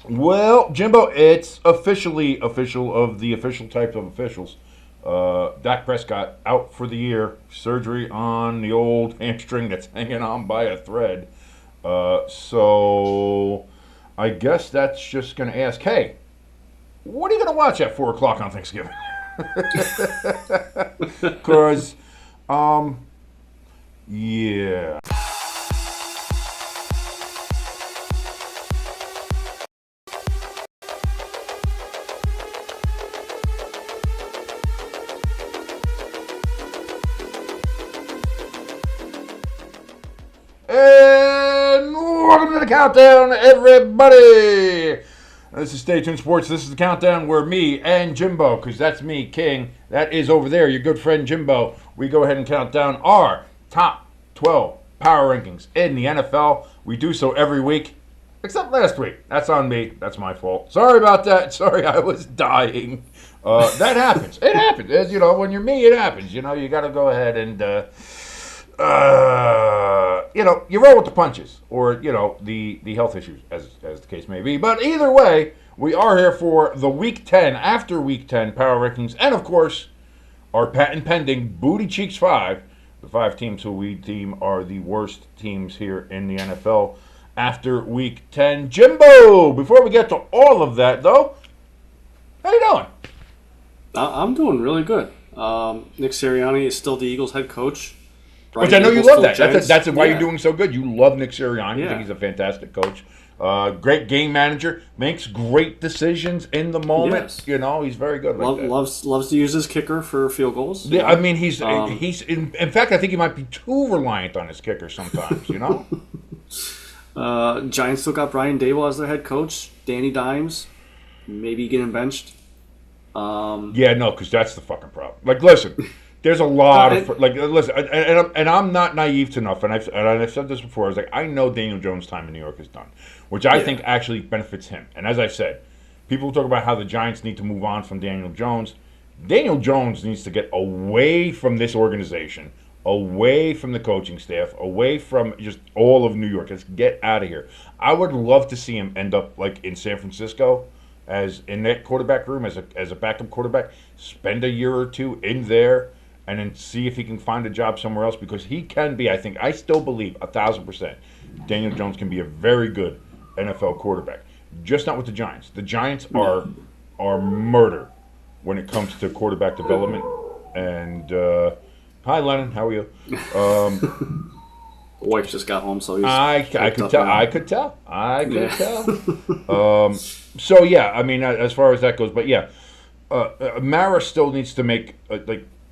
Well, Jimbo, it's officially official of the official type of officials. Dak Prescott out for the year. Surgery on the old hamstring that's hanging on by a thread. So I guess that's just going to ask, hey, what are you going to watch at 4 o'clock on Thanksgiving? Because, yeah. And welcome to the countdown, everybody. This is Stay Tuned Sports. This is the countdown where me and Jimbo, because that's me, King, that is over there, your good friend Jimbo, we go ahead and count down our top 12 power rankings in the NFL. We do so every week, except last week. That's on me. That's my fault. Sorry about that. Sorry, I was dying. That happens. It happens. As you know, when you're me, it happens. You know, you got to go ahead and you roll with the punches, or the health issues, as the case may be. But either way, we are here for the Week 10 after Week 10 power rankings, and of course, our patent pending Bootycheeks Five, the 5 teams who we deem are the worst teams here in the NFL after Week 10. Jimbo, before we get to all of that, though, how you doing? I'm doing really good. Nick Sirianni is still the Eagles head coach. Which I know you love that. That's why you're doing so good. You love Nick Sirianni. You think he's a fantastic coach. Great game manager. Makes great decisions in the moment. Yes. You know, he's very good like that. Loves to use his kicker for field goals. Yeah, I mean, he's in fact, I think he might be too reliant on his kicker sometimes, you know? Giants still got Brian Daboll as their head coach. Danny Dimes, maybe getting benched. Yeah, no, because that's the fucking problem. Like, listen, there's a lot of listen, and I'm not naive enough, and I've said this before. I was like, I know Daniel Jones' time in New York is done, which I think actually benefits him. And as I said, people talk about how the Giants need to move on from Daniel Jones. Daniel Jones needs to get away from this organization, away from the coaching staff, away from just all of New York. Let's get out of here. I would love to see him end up like in San Francisco, as in that quarterback room as a backup quarterback. Spend a year or two in there, and then see if he can find a job somewhere else, because he can be, I still believe 1,000%, Daniel Jones can be a very good NFL quarterback. Just not with the Giants. The Giants are murder when it comes to quarterback development. And hi, Lennon, how are you? Wife just got home, so he's I could tell. So yeah, I mean, as far as that goes, but yeah, Mara still needs to make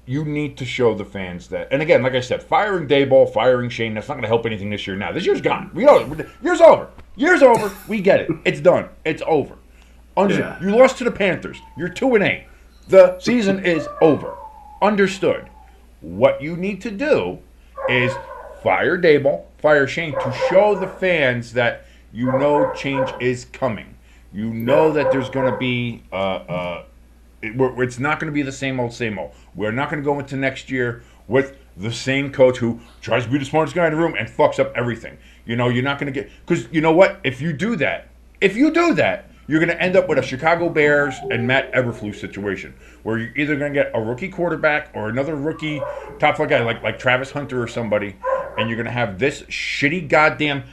you need to show the fans that. And again, like I said, firing Daboll, firing Shane, that's not going to help anything this year. Now, this year's gone. We know year's over. Year's over. We get it. It's done. It's over. You lost to the Panthers. You're 2-8. The season is over. Understood. What you need to do is fire Daboll, fire Shane, to show the fans that you know change is coming. You know that there's going to be it's not going to be the same old, same old. We're not going to go into next year with the same coach who tries to be the smartest guy in the room and fucks up everything. You know, you're not going to get, because you know what? If you do that, you're going to end up with a Chicago Bears and Matt Eberflus situation, where you're either going to get a rookie quarterback or another rookie top flight guy like Travis Hunter or somebody, and you're going to have this shitty goddamn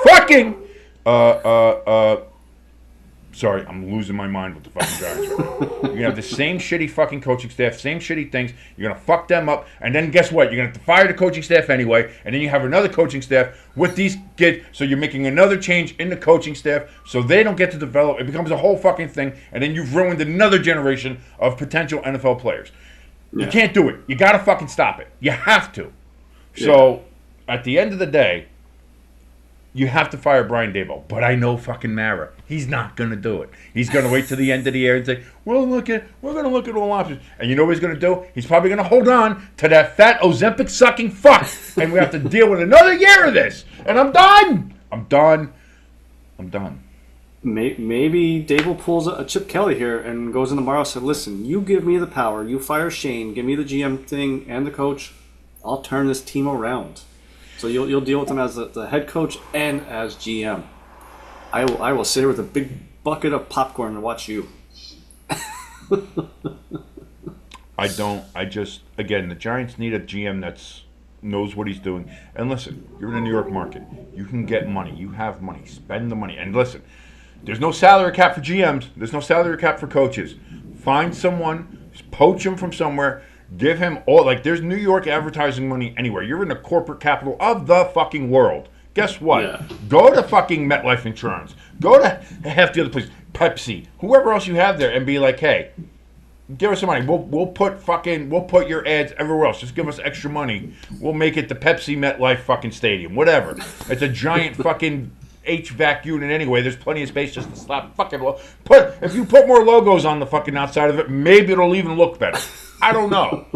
fucking sorry, I'm losing my mind with the fucking Giants right now. You're going to have the same shitty fucking coaching staff, same shitty things. You're going to fuck them up. And then guess what? You're going to have to fire the coaching staff anyway. And then you have another coaching staff with these kids. So you're making another change in the coaching staff so they don't get to develop. It becomes a whole fucking thing. And then you've ruined another generation of potential NFL players. Yeah. You can't do it. You got to fucking stop it. You have to. Yeah. So at the end of the day, you have to fire Brian Daboll. But I know fucking Mara. He's not going to do it. He's going to wait to the end of the year and say, we're going to look at all options. And you know what he's going to do? He's probably going to hold on to that fat Ozempic-sucking fuck. And we have to deal with another year of this. And I'm done. Maybe Daboll pulls a Chip Kelly here and goes in tomorrow and says, listen, you give me the power. You fire Shane. Give me the GM thing and the coach. I'll turn this team around. So you'll deal with him as the head coach and as GM. I will sit here with a big bucket of popcorn to watch you. Again, the Giants need a GM that's knows what he's doing. And listen, you're in the New York market. You can get money. You have money. Spend the money. And listen, there's no salary cap for GMs. There's no salary cap for coaches. Find someone, poach him from somewhere, give him all, like, there's New York advertising money anywhere. You're in the corporate capital of the fucking world. Guess what? Yeah. Go to fucking MetLife Insurance. Go to half the other places. Pepsi. Whoever else you have there and be like, hey, give us some money. We'll put your ads everywhere else. Just give us extra money. We'll make it the Pepsi MetLife fucking stadium. Whatever. It's a giant fucking HVAC unit anyway. There's plenty of space just to slap fucking if you put more logos on the fucking outside of it, maybe it'll even look better. I don't know.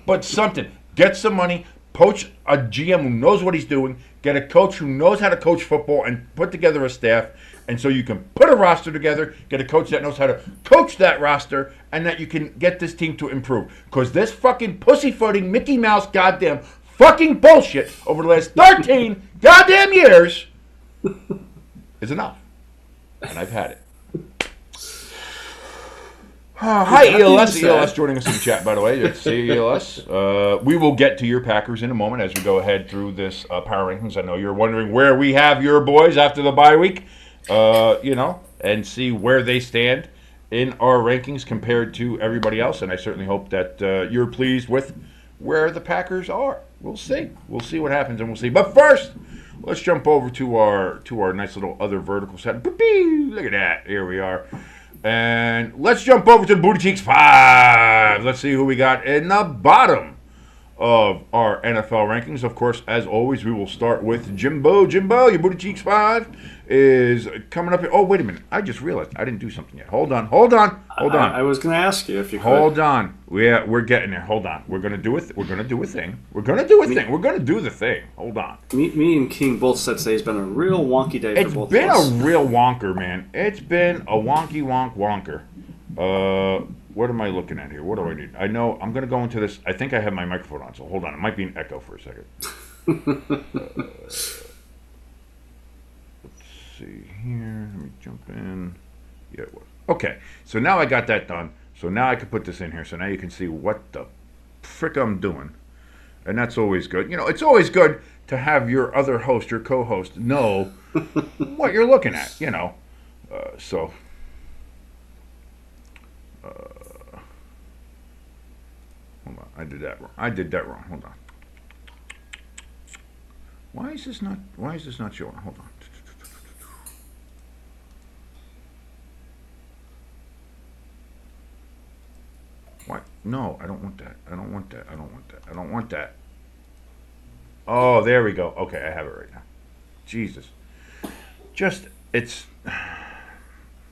But something. Get some money. Poach a GM who knows what he's doing. Get a coach who knows how to coach football and put together a staff. And so you can put a roster together, get a coach that knows how to coach that roster, and that you can get this team to improve. Because this fucking pussyfooting Mickey Mouse goddamn fucking bullshit over the last 13 goddamn years is enough. And I've had it. Hi, ELS. ELS joining us in the chat, by the way. Let's see, ELS. We will get to your Packers in a moment as we go ahead through this power rankings. I know you're wondering where we have your boys after the bye week. And see where they stand in our rankings compared to everybody else. And I certainly hope that you're pleased with where the Packers are. We'll see. We'll see what happens, and we'll see. But first, let's jump over to our nice little other vertical set. Look at that. Here we are. And let's jump over to the Bootycheeks Five. Let's see who we got in the bottom of our NFL rankings. Of course, as always, we will start with Jimbo. Jimbo, your Bootycheeks Five is coming up here. Oh, wait a minute. I just realized I didn't do something yet. Hold on. I was going to ask you if you could. Hold on. We're getting there. Hold on. We're going to do it. We're going to do a thing. We're going to do the thing. Hold on. Me and King both said today has been a real wonky day for both of us. It's been a real wonker, man. It's been a wonky wonker. What am I looking at here? What do I need? I know I'm going to go into this. I think I have my microphone on, so hold on. It might be an echo for a second. Let's see here. Let me jump in. Yeah, it was. Okay, so now I got that done. So now I can put this in here. So now you can see what the frick I'm doing. And that's always good. It's always good to have your other host, your co-host, know what you're looking at, So... hold on, I did that wrong. Hold on. Why is this not showing? Hold on. What? No, I don't want that. Oh, there we go. Okay, I have it right now. Jesus. It's...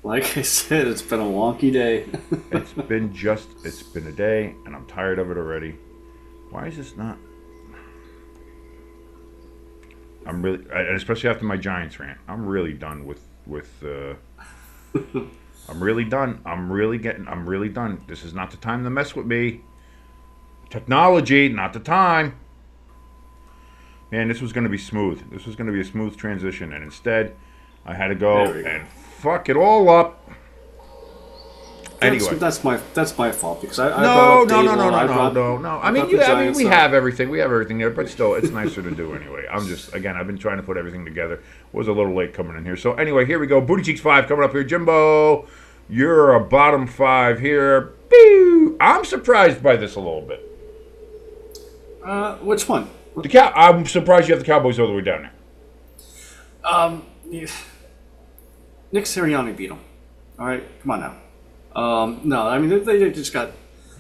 Like I said, it's been a wonky day. It's been a day, and I'm tired of it already. Why is this not... I'm really... especially after my Giants rant, I'm really done with I'm really done. I'm really done. This is not the time to mess with me. Technology, not the time. Man, this was going to be smooth. This was going to be a smooth transition, and instead, I had to go and fuck it all up. Anyway, that's my fault because I no. I mean, we have everything. We have everything there, but still, it's nicer to do anyway. I've been trying to put everything together. Was a little late coming in here. So anyway, here we go. Bootycheeks 5 coming up here. Jimbo, you're a bottom 5 here. Pew! I'm surprised by this a little bit. Which one? I'm surprised you have the Cowboys all the way down there. Nick Sirianni beat him. All right, come on now. No, I mean they just got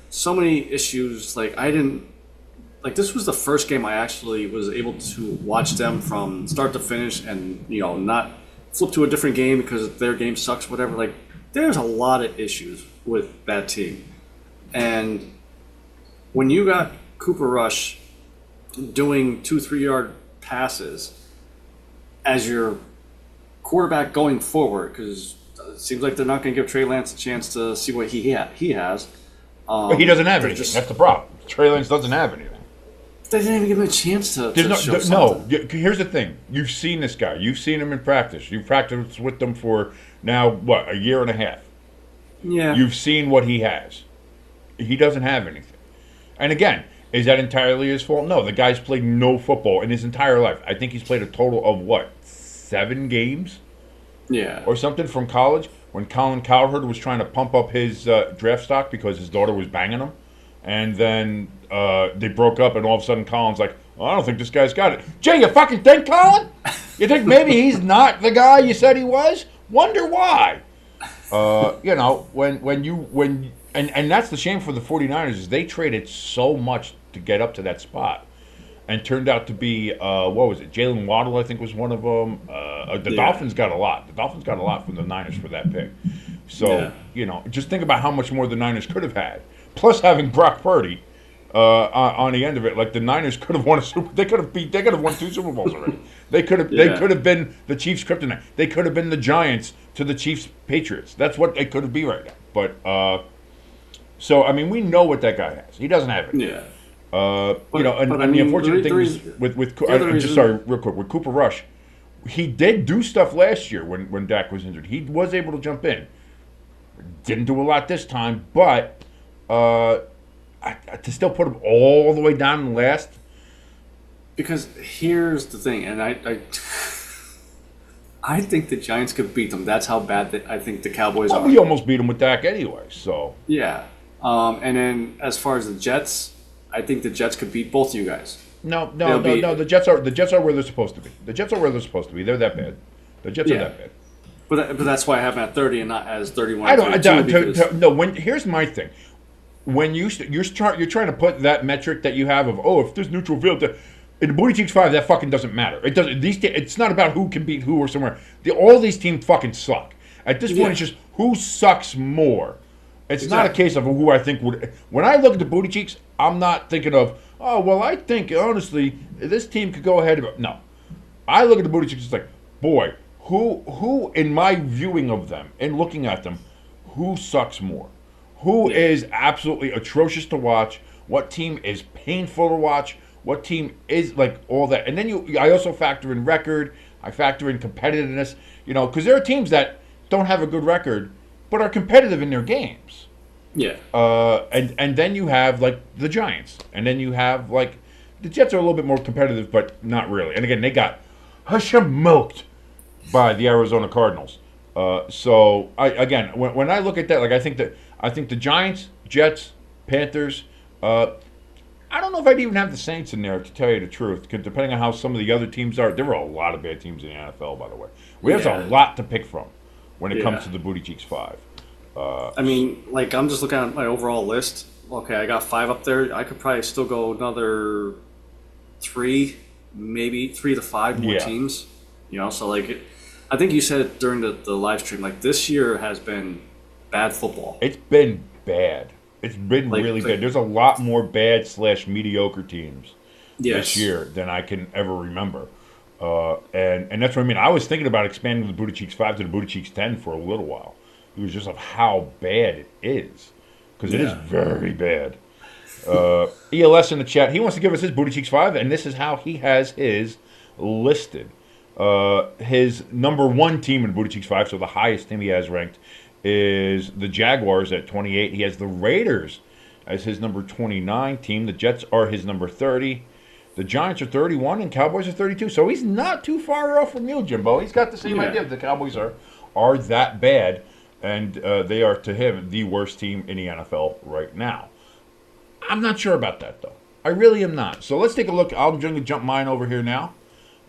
so many issues. This was the first game I actually was able to watch them from start to finish, and not flip to a different game because their game sucks, whatever. Like, there's a lot of issues with that team, and when you got Cooper Rush doing 2-3 yard passes as your quarterback going forward, because it seems like they're not going to give Trey Lance a chance to see what he has. But he doesn't have anything. That's the problem. Trey Lance doesn't have anything. They didn't even give him a chance to There's show no. something. Here's the thing. You've seen this guy. You've seen him in practice. You've practiced with them for now what, a year and a half. Yeah. You've seen what he has. He doesn't have anything. And again, is that entirely his fault? No. The guy's played no football in his entire life. I think he's played a total of what, 7 games? Yeah. Or something from college when Colin Cowherd was trying to pump up his draft stock because his daughter was banging him. And then they broke up, and all of a sudden Colin's like, well, I don't think this guy's got it. Jay, you fucking think, Colin? You think maybe he's not the guy you said he was? Wonder why. And that's the shame for the 49ers is they traded so much to get up to that spot. And turned out to be, what was it? Jalen Waddle, I think, was one of them. Dolphins got a lot. The Dolphins got a lot from the Niners for that pick. So, just think about how much more the Niners could have had. Plus having Brock Purdy on the end of it, like the Niners could have won They could have won 2 Super Bowls already. They could have been the Chiefs' kryptonite. They could have been the Giants to the Chiefs' Patriots. That's what they could have been right now. But so I mean, we know what that guy has. He doesn't have it. Yeah. The unfortunate thing is with Cooper Rush, he did do stuff last year when Dak was injured. He was able to jump in. Didn't do a lot this time, but to still put him all the way down in last. Because here's the thing, and I think the Giants could beat them. That's how bad I think the Cowboys are. We almost beat them with Dak anyway, so. Yeah. And then as far as the Jets, I think the Jets could beat both of you guys. No. The Jets are where they're supposed to be. The Jets are where they're supposed to be. They're that bad. The Jets are that bad. But that's why I have them at 30 and not as 31. Here's my thing. When you're trying to put that metric that you have of if there's neutral field in the Bootycheeks 5, that fucking doesn't matter. It doesn't. It's not about who can beat who or somewhere. All these teams fucking suck. At this point, it's just who sucks more. It's not a case of who I think would. When I look at the Bootycheeks, I'm not thinking of, I think, honestly, this team could go ahead of. No. I look at the Bootycheeks, it's like, boy, who in my viewing of them and looking at them, who sucks more? Who is absolutely atrocious to watch? What team is painful to watch? What team is like all that? And then I also factor in record. I factor in competitiveness, because there are teams that don't have a good record, but are competitive in their games. Yeah. And then you have like the Giants, and then you have like the Jets are a little bit more competitive, but not really. And again, they got smoked by the Arizona Cardinals. So when I look at that, like I think the Giants, Jets, Panthers. I don't know if I'd even have the Saints in there to tell you the truth, because depending on how some of the other teams are, there are a lot of bad teams in the NFL. By the way, we have a lot to pick from when it comes to the Bootycheeks 5. I mean, like, I'm just looking at my overall list. Okay, I got 5 up there. I could probably still go another 3, maybe 3 to 5 more teams. So, like, I think you said it during the live stream. Like, this year has been bad football. It's been bad. It's been really bad. There's a lot more bad/mediocre teams this year than I can ever remember. And that's what I mean. I was thinking about expanding the Bootycheeks 5 to the Bootycheeks 10 for a little while. It was just of how bad it is. Because it is very bad. ELS in the chat, he wants to give us his Bootycheeks 5, and this is how he has his listed. His number 1 team in Bootycheeks 5, so the highest team he has ranked, is the Jaguars at 28. He has the Raiders as his number 29 team. The Jets are his number 30. The Giants are 31, and Cowboys are 32. So he's not too far off from you, Jimbo. He's got the same idea. The Cowboys are that bad, and they are, to him, the worst team in the NFL right now. I'm not sure about that, though. I really am not. So let's take a look. I'm going to jump mine over here now,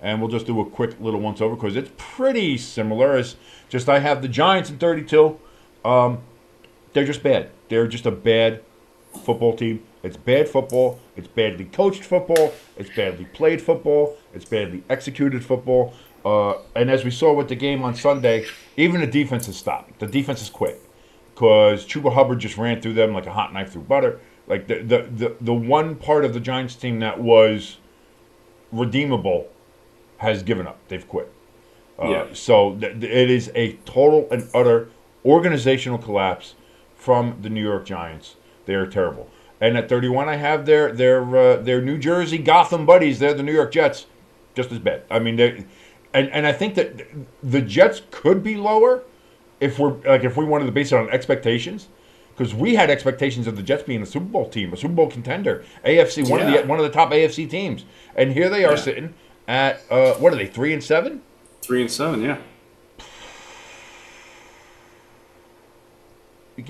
and we'll just do a quick little once-over, because it's pretty similar. It's just I have the Giants in 32. They're just bad. They're just a bad football team. It's bad football. It's badly coached football. It's badly played football. It's badly executed football. And as we saw with the game on Sunday, even the defense has stopped. The defense has quit because Chuba Hubbard just ran through them like a hot knife through butter. Like the one part of the Giants team that was redeemable has given up. They've quit. So it is a total and utter organizational collapse from the New York Giants. They are terrible. And at 31, I have their New Jersey Gotham buddies. They're the New York Jets, just as bad. I mean, and I think that the Jets could be lower if we wanted to base it on expectations, because we had expectations of the Jets being a Super Bowl team, a Super Bowl contender, AFC, one of the top AFC teams, and here they are sitting at what are they, 3-7? 3-7, yeah.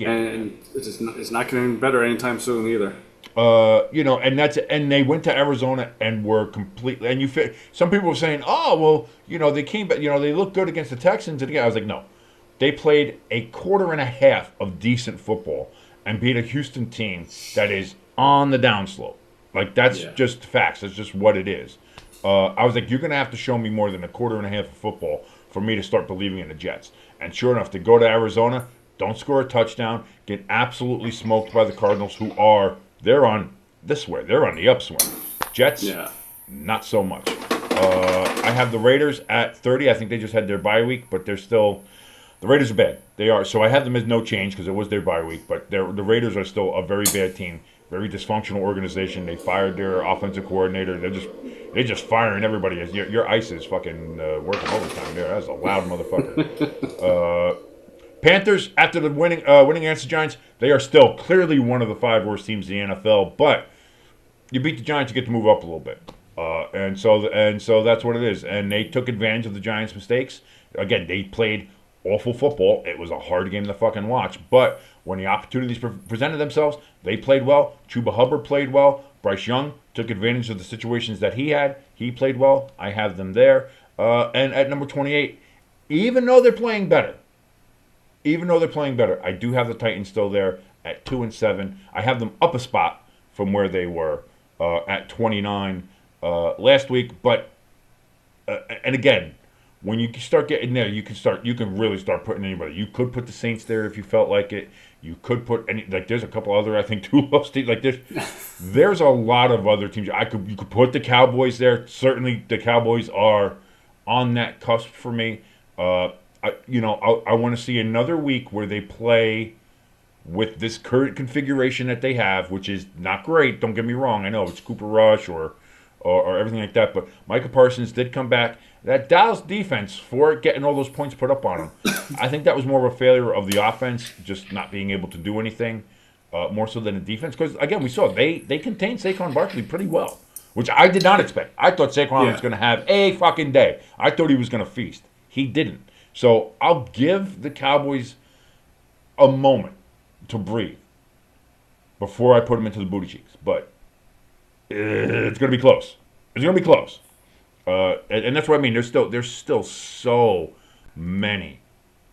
And it's not getting better anytime soon either. And they went to Arizona and were completely. And some people were saying, oh well, they came, but they looked good against the Texans. And again, I was like, no, they played a quarter and a half of decent football and beat a Houston team that is on the downslope. Like that's just facts. That's just what it is. I was like, you're gonna have to show me more than a quarter and a half of football for me to start believing in the Jets. And sure enough, to go to Arizona, don't score a touchdown, get absolutely smoked by the Cardinals, they're on this way. They're on the upswing. Jets, not so much. I have the Raiders at 30. I think they just had their bye week, but the Raiders are bad. They are. So I have them as no change because it was their bye week, but the Raiders are still a very bad team, very dysfunctional organization. They fired their offensive coordinator. They're just firing everybody. Your ice is fucking working overtime there. That's a loud motherfucker. Panthers, after the winning against the Giants, they are still clearly one of the 5 worst teams in the NFL. But you beat the Giants, you get to move up a little bit, and so that's what it is. And they took advantage of the Giants' mistakes. Again, they played awful football. It was a hard game to fucking watch. But when the opportunities presented themselves, they played well. Chuba Hubbard played well. Bryce Young took advantage of the situations that he had. He played well. I have them there. And at number 28, even though they're playing better, I do have the Titans still there at 2-7. I have them up a spot from where they were at 29 last week. But and again, when you start getting there, you can really start putting anybody. You could put the Saints there if you felt like it. You could put there's a couple other, I think, 2 lost teams. Like there's a lot of other teams. You could put the Cowboys there. Certainly, the Cowboys are on that cusp for me. I want to see another week where they play with this current configuration that they have, which is not great. Don't get me wrong. I know it's Cooper Rush or everything like that, but Micah Parsons did come back. That Dallas defense, for getting all those points put up on them, I think that was more of a failure of the offense, just not being able to do anything, more so than the defense. Because, again, we saw they contained Saquon Barkley pretty well, which I did not expect. I thought Saquon was going to have a fucking day. I thought he was going to feast. He didn't. So I'll give the Cowboys a moment to breathe before I put them into the booty cheeks. But it's going to be close. It's going to be close. And that's what I mean. There's still so many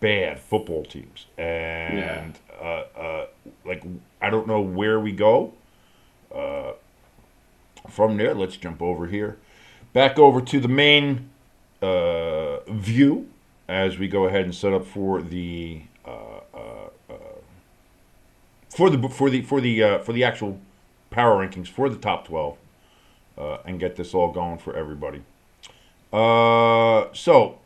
bad football teams. And I don't know where we go from there. Let's jump over here. Back over to the main view as we go ahead and set up for the actual power rankings for the top 12 and get this all going for everybody. So,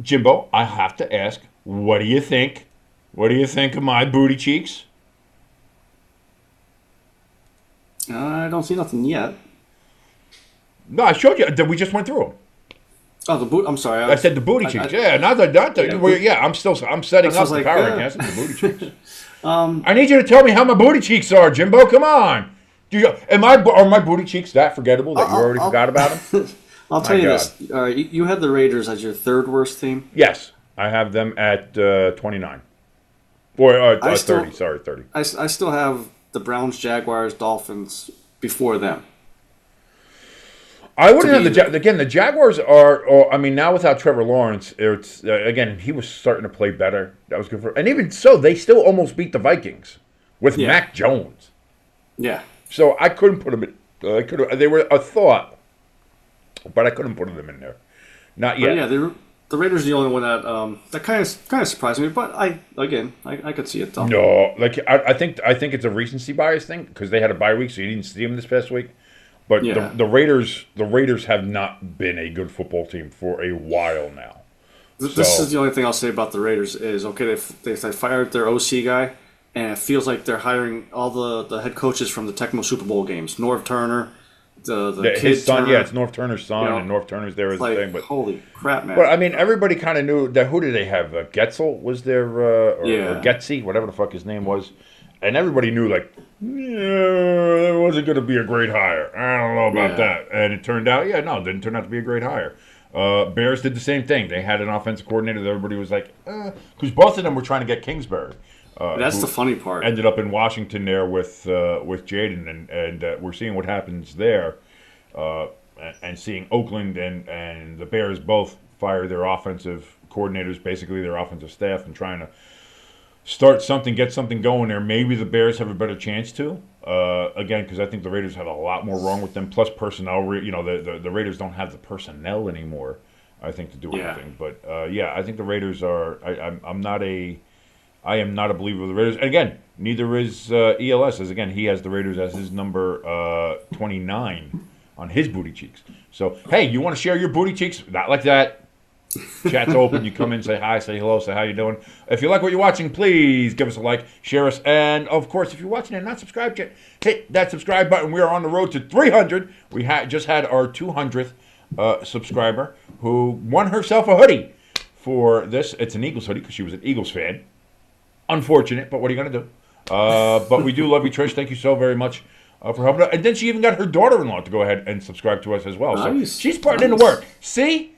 Jimbo, I have to ask, what do you think? What do you think of my booty cheeks? I don't see nothing yet. No, I showed you. We just went through them. Oh, I'm sorry. I said the booty cheeks. Not the. I'm setting up the power rankings. The booty cheeks. I need you to tell me how my booty cheeks are, Jimbo. Come on. Are my booty cheeks that forgettable that you already forgot about them? I'll tell you this. You had the Raiders as your 3rd worst team? Yes. I have them at 29. Or 30. Sorry, 30. I still have the Browns, Jaguars, Dolphins before them. I wouldn't have the Jaguars are. I mean, now without Trevor Lawrence, it's again he was starting to play better. That was good for. And even so, they still almost beat the Vikings with Mac Jones. Yeah. So I couldn't put them in. They were a thought, but I couldn't put them in there. Not yet. But yeah, the Raiders are the only one that kind of surprised me. But I could see it though. No, I think it's a recency bias thing because they had a bye week, so you didn't see them this past week. But the Raiders have not been a good football team for a while now. This is the only thing I'll say about the Raiders is, okay, they fired their OC guy, and it feels like they're hiring all the head coaches from the Tecmo Super Bowl games. Norv Turner, the kid his son, Turner, it's North Turner's son, and North Turner's there as a thing. But holy crap, man! But I mean, everybody kind of knew that. Who did they have? Getzel was there, or Getzy, whatever the fuck his name was, and everybody knew like, yeah, it wasn't going to be a great hire. I don't know about that, and it turned out, it didn't turn out to be a great hire. Bears did the same thing. They had an offensive coordinator that everybody was like, because both of them were trying to get Kingsbury. That's the funny part. Ended up in Washington there with Jaden, and we're seeing what happens there, and seeing Oakland and the Bears both fire their offensive coordinators, basically their offensive staff, and trying to start something, get something going there. Maybe the Bears have a better chance to. Again, because I think the Raiders have a lot more wrong with them. Plus personnel, the Raiders don't have the personnel anymore, I think, to do anything. But I think the Raiders are. I am not a believer of the Raiders. And again, neither is ELS. As again, he has the Raiders as his number 29 on his booty cheeks. So hey, you want to share your booty cheeks? Not like that. Chat's open. You come in, say hi, say hello, say how you doing. If you like what you're watching, please give us a like, share us, and of course, if you're watching and not subscribed yet, hit that subscribe button. We are on the road to 300. We just had our 200th subscriber who won herself a hoodie for this. It's an Eagles hoodie because she was an Eagles fan. Unfortunate, but what are you going to do? But we do love you, Trish. Thank you so very much for helping out. And then she even got her daughter-in-law to go ahead and subscribe to us as well. Nice. So she's putting in the work. See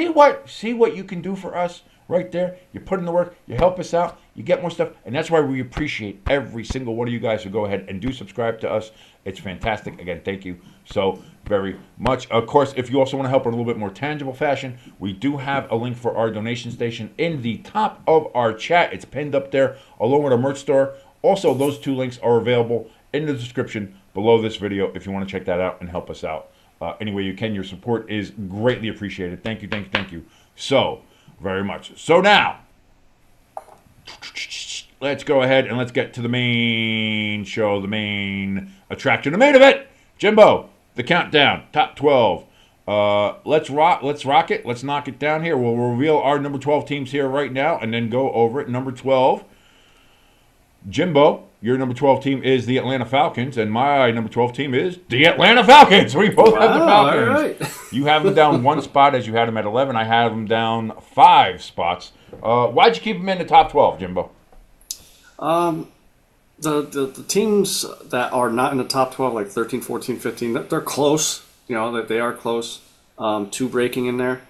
what you can do for us right there. You put in the work. You help us out. You get more stuff. And that's why we appreciate every single one of you guys who go ahead and do subscribe to us. It's fantastic. Again, thank you so very much. Of course, if you also want to help in a little bit more tangible fashion, we do have a link for our donation station in the top of our chat. It's pinned up there along with our merch store. Also, those two links are available in the description below this video if you want to check that out and help us out. Any way you can, your support is greatly appreciated. Thank you so very much. So now, let's go ahead and let's get to the main show, the main attraction, the main event. Jimbo, the countdown, top 12. Let's rock it. Let's knock it down here. We'll reveal our number 12 teams here right now and then go over it. Number 12, Jimbo, your number 12 team is the Atlanta Falcons, and my number 12 team is the Atlanta Falcons. We both have the Falcons. All right. You have them down one spot as you had them at 11. I have them down 5 spots. Why'd you keep them in the top 12, Jimbo? The teams that are not in the top 12, like 13, 14, 15, they're close. That they are close to breaking in there.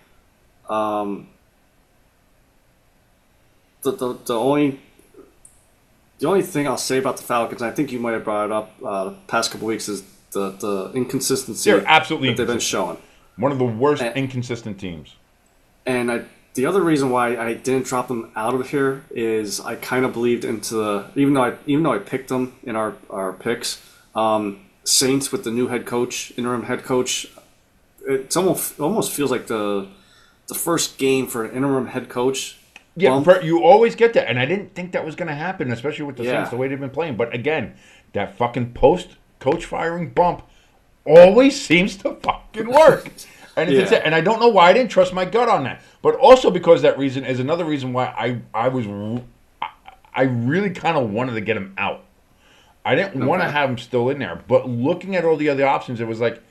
The only thing I'll say about the Falcons, I think you might have brought it up the past couple weeks, is the inconsistency They're absolutely that they've been showing. One of the worst inconsistent teams. And the other reason why I didn't drop them out of here is I kind of believed into even though I picked them in our picks, Saints with the new interim head coach. It almost feels like the first game for an interim head coach. Yeah, you always get that, and I didn't think that was going to happen, especially with the Saints, the way they've been playing. But again, that fucking post-coach firing bump always seems to fucking work. And and I don't know why I didn't trust my gut on that. But also because that reason is another reason why I really kind of wanted to get him out. I didn't want to have him still in there. But looking at all the other options, it was like,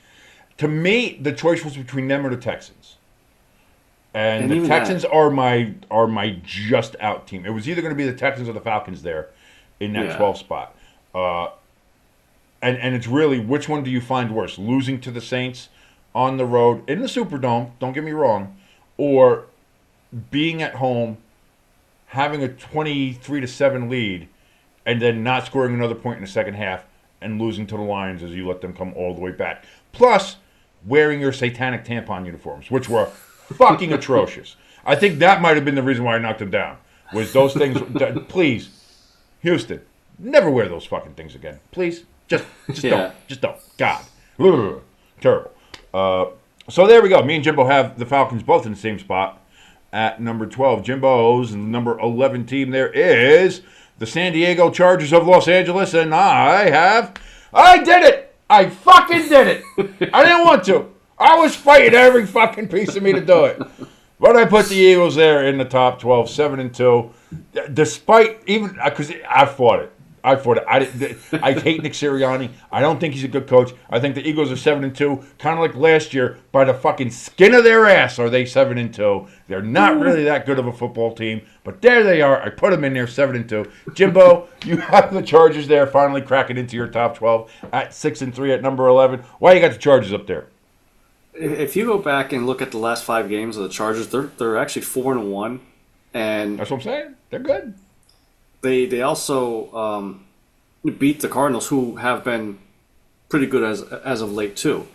to me, the choice was between them or the Texans. And the Texans are my just out team. It was either going to be the Texans or the Falcons there in that 12 spot. And it's really, which one do you find worse? Losing to the Saints on the road in the Superdome, don't get me wrong, or being at home, having a 23-7 lead, and then not scoring another point in the second half and losing to the Lions as you let them come all the way back. Plus, wearing your satanic tampon uniforms, which were fucking atrocious. I think that might have been the reason why I knocked them down. Was those things? Please, Houston, never wear those fucking things again. Please, just don't. God, ugh, terrible. So there we go. Me and Jimbo have the Falcons both in the same spot at number 12. Jimbo's number 11 team there is the San Diego Chargers of Los Angeles, and I did it. I fucking did it. I didn't want to. I was fighting every fucking piece of me to do it. But I put the Eagles there in the top 12, 7-2. Despite, even, because I fought it. I fought it. I hate Nick Sirianni. I don't think he's a good coach. I think the Eagles are 7-2, kind of like last year. By the fucking skin of their ass, are they 7-2? They're not really that good of a football team, but there they are. I put them in there 7-2. Jimbo, you have the Chargers there, finally cracking into your top 12 at 6-3 at number 11. Why you got the Chargers up there? If you go back and look at the last 5 games of the Chargers, they're actually 4-1, and That's what I'm saying. They're good. they also beat the Cardinals, who have been pretty good as of late too.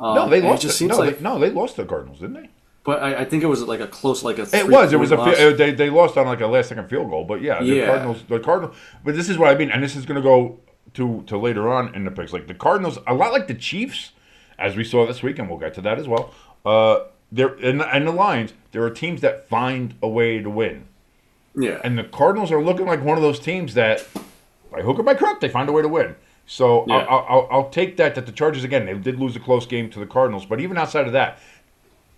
No, they lost. It just seems They lost to the Cardinals, didn't they? but I think it was like a close, like a. It was. It was a. loss. They lost on like a last second field goal, but yeah, the Cardinals. The Cardinals. But this is what I mean, and this is going to go to later on in the picks. Like the Cardinals, a lot like the Chiefs, as we saw this week, and we'll get to that as well. There and the Lions, there are teams that find a way to win. Yeah. And the Cardinals are looking like one of those teams that, by hook or by crook, they find a way to win. So Yeah. I'll take that the Chargers, again, they did lose a close game to the Cardinals. But even outside of that,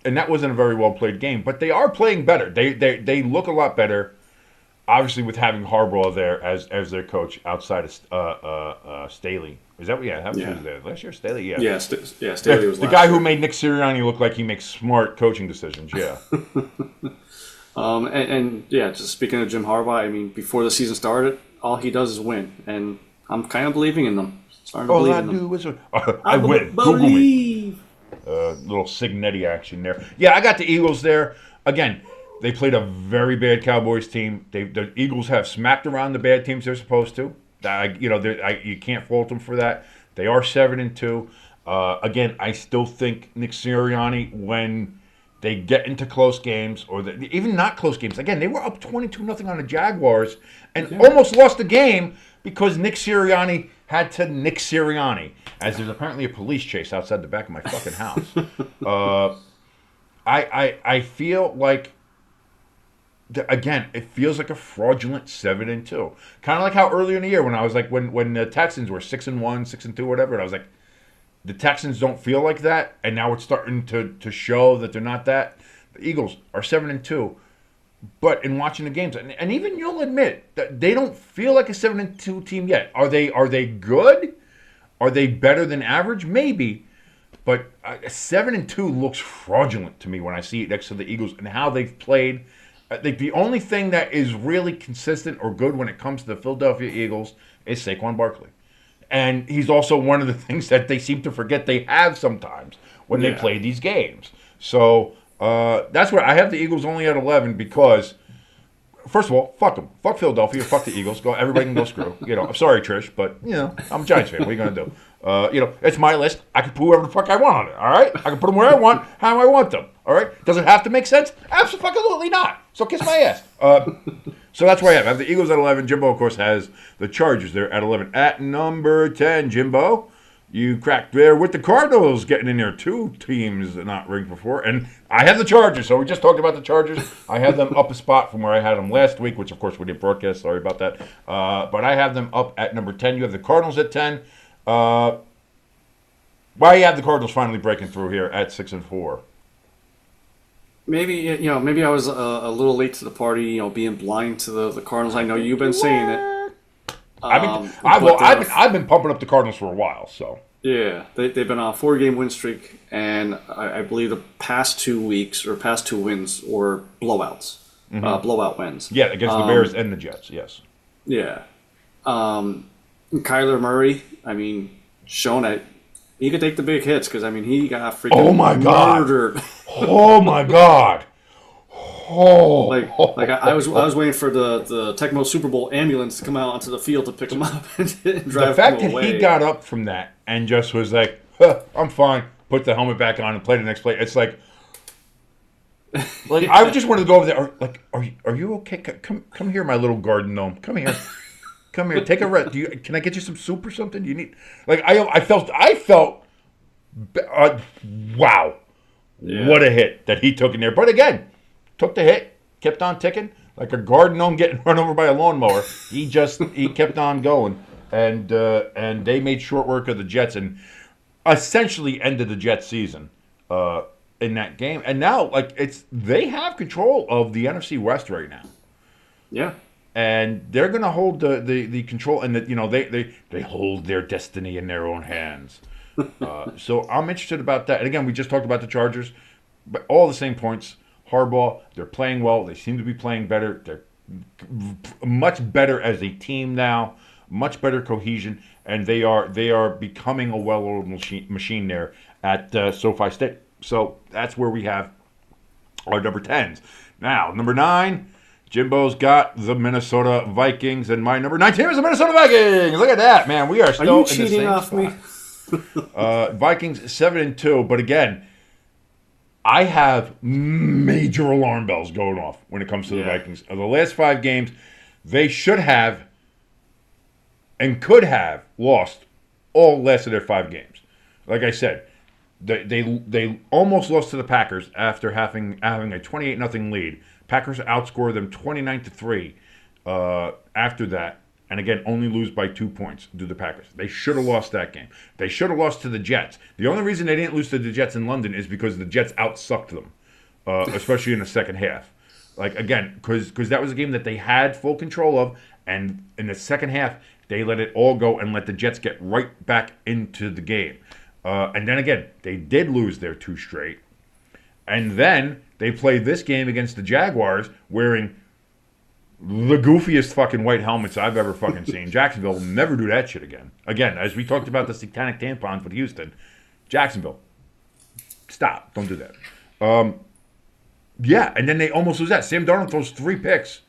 and that wasn't a very well-played game, but they are playing better. They look a lot better, obviously, with having Harbaugh there as their coach outside of Staley. Is that what? Yeah, how much was there? Last year, Staley? Yeah. Yeah, Staley was the last guy year. who made Nick Sirianni look like he makes smart coaching decisions, yeah. And yeah, just speaking of Jim Harbaugh, I mean, before the season started, all he does is win, and I'm kind of believing in them. Starting to All believe I in them. do is I win. Google me. Little Signetti action there. Yeah, I got the Eagles there. Again, they played a very bad Cowboys team. The Eagles have smacked around the bad teams they're supposed to. You can't fault them for that. They are 7-2. Again, I still think Nick Sirianni, when they get into close games, or even not close games. Again, they were up 22-0 on the Jaguars and almost lost the game because Nick Sirianni had to Nick Sirianni, as there's apparently a police chase outside the back of my fucking house. I feel like, again, it feels like a fraudulent 7-2. Kind of like how earlier in the year when I was like, when the Texans were 6-1, 6-2, whatever, and I was like, the Texans don't feel like that, and now it's starting to show that they're not that. The Eagles are 7-2, but in watching the games, and even you'll admit that they don't feel like a 7-2 team yet. Are they good? Are they better than average? Maybe, but 7-2 looks fraudulent to me when I see it next to the Eagles and how they've played. I think the only thing that is really consistent or good when it comes to the Philadelphia Eagles is Saquon Barkley. And he's also one of the things that they seem to forget they have sometimes when they play these games. So that's where I have the Eagles only at 11 because, first of all, fuck them. Fuck Philadelphia. Fuck the Eagles. Everybody can go screw. I'm sorry, Trish, but, I'm a Giants fan. What are you going to do? It's my list. I can put whoever the fuck I want on it, all right? I can put them where I want, how I want them, all right? Does it have to make sense? Absolutely not. So kiss my ass. So that's where I have the Eagles at 11. Jimbo, of course, has the Chargers there at 11. At number 10, Jimbo, you cracked there with the Cardinals getting in there. 2 teams not ranked before. And I have the Chargers. So we just talked about the Chargers. I have them up a spot from where I had them last week, which, of course, we didn't broadcast. Sorry about that. But I have them up at number 10. You have the Cardinals at 10. Why do you have the Cardinals finally breaking through here at 6-4? Maybe maybe I was a little late to the party. Being blind to the Cardinals. I know you've been saying it. I've been pumping up the Cardinals for a while. So yeah, they've been on a 4-game win streak, and I believe the past 2 weeks or past 2 wins were blowouts, blowout wins. Yeah, against the Bears and the Jets. Yes. Yeah, Kyler Murray. I mean, shown that he could take the big hits because he got freaking murdered. Oh my God! Oh, I was waiting for the Tecmo Super Bowl ambulance to come out onto the field to pick him up and drive the fact him that away. he got up from that and just was like, huh, "I'm fine," put the helmet back on and play the next play. It's like I just wanted to go over there. Are you okay? Come here, my little garden gnome. Come here. Come here. Take a rest. Can I get you some soup or something? Do you need? I felt. Wow. Yeah. What a hit that he took in there. But again, took the hit, kept on ticking, like a garden gnome getting run over by a lawnmower. He kept on going. And they made short work of the Jets and essentially ended the Jets season in that game. And now they have control of the NFC West right now. Yeah. and they're going to hold the control, and they hold their destiny in their own hands. So I'm interested about that. And again, we just talked about the Chargers, but all the same points. Harbaugh, they're playing well. They seem to be playing better. They're much better as a team now, much better cohesion, and they are becoming a well-oiled machine there at SoFi State. So that's where we have our number 10s. Now, number 9, Jimbo's got the Minnesota Vikings, and my number 9 team is the Minnesota Vikings. Look at that, man. We are still you in the cheating same off spot. me? Vikings 7-2, but again, I have major alarm bells going off when it comes to the Vikings. Of the last 5 games, they should have and could have lost all last of their 5 games. Like I said, they almost lost to the Packers after having a 28-0 lead. Packers outscored them 29-3 after that. And again, only lose by 2 points to the Packers. They should have lost that game. They should have lost to the Jets. The only reason they didn't lose to the Jets in London is because the Jets outsucked them, especially in the second half. Like, again, because that was a game that they had full control of, and in the second half, they let it all go and let the Jets get right back into the game. And then again, they did lose their 2 straight. And then they played this game against the Jaguars wearing the goofiest fucking white helmets I've ever fucking seen. Jacksonville will never do that shit again. Again, as we talked about the satanic tampons with Houston, Jacksonville, stop. Don't do that. Yeah, and then they almost lose that. Sam Darnold throws 3 picks.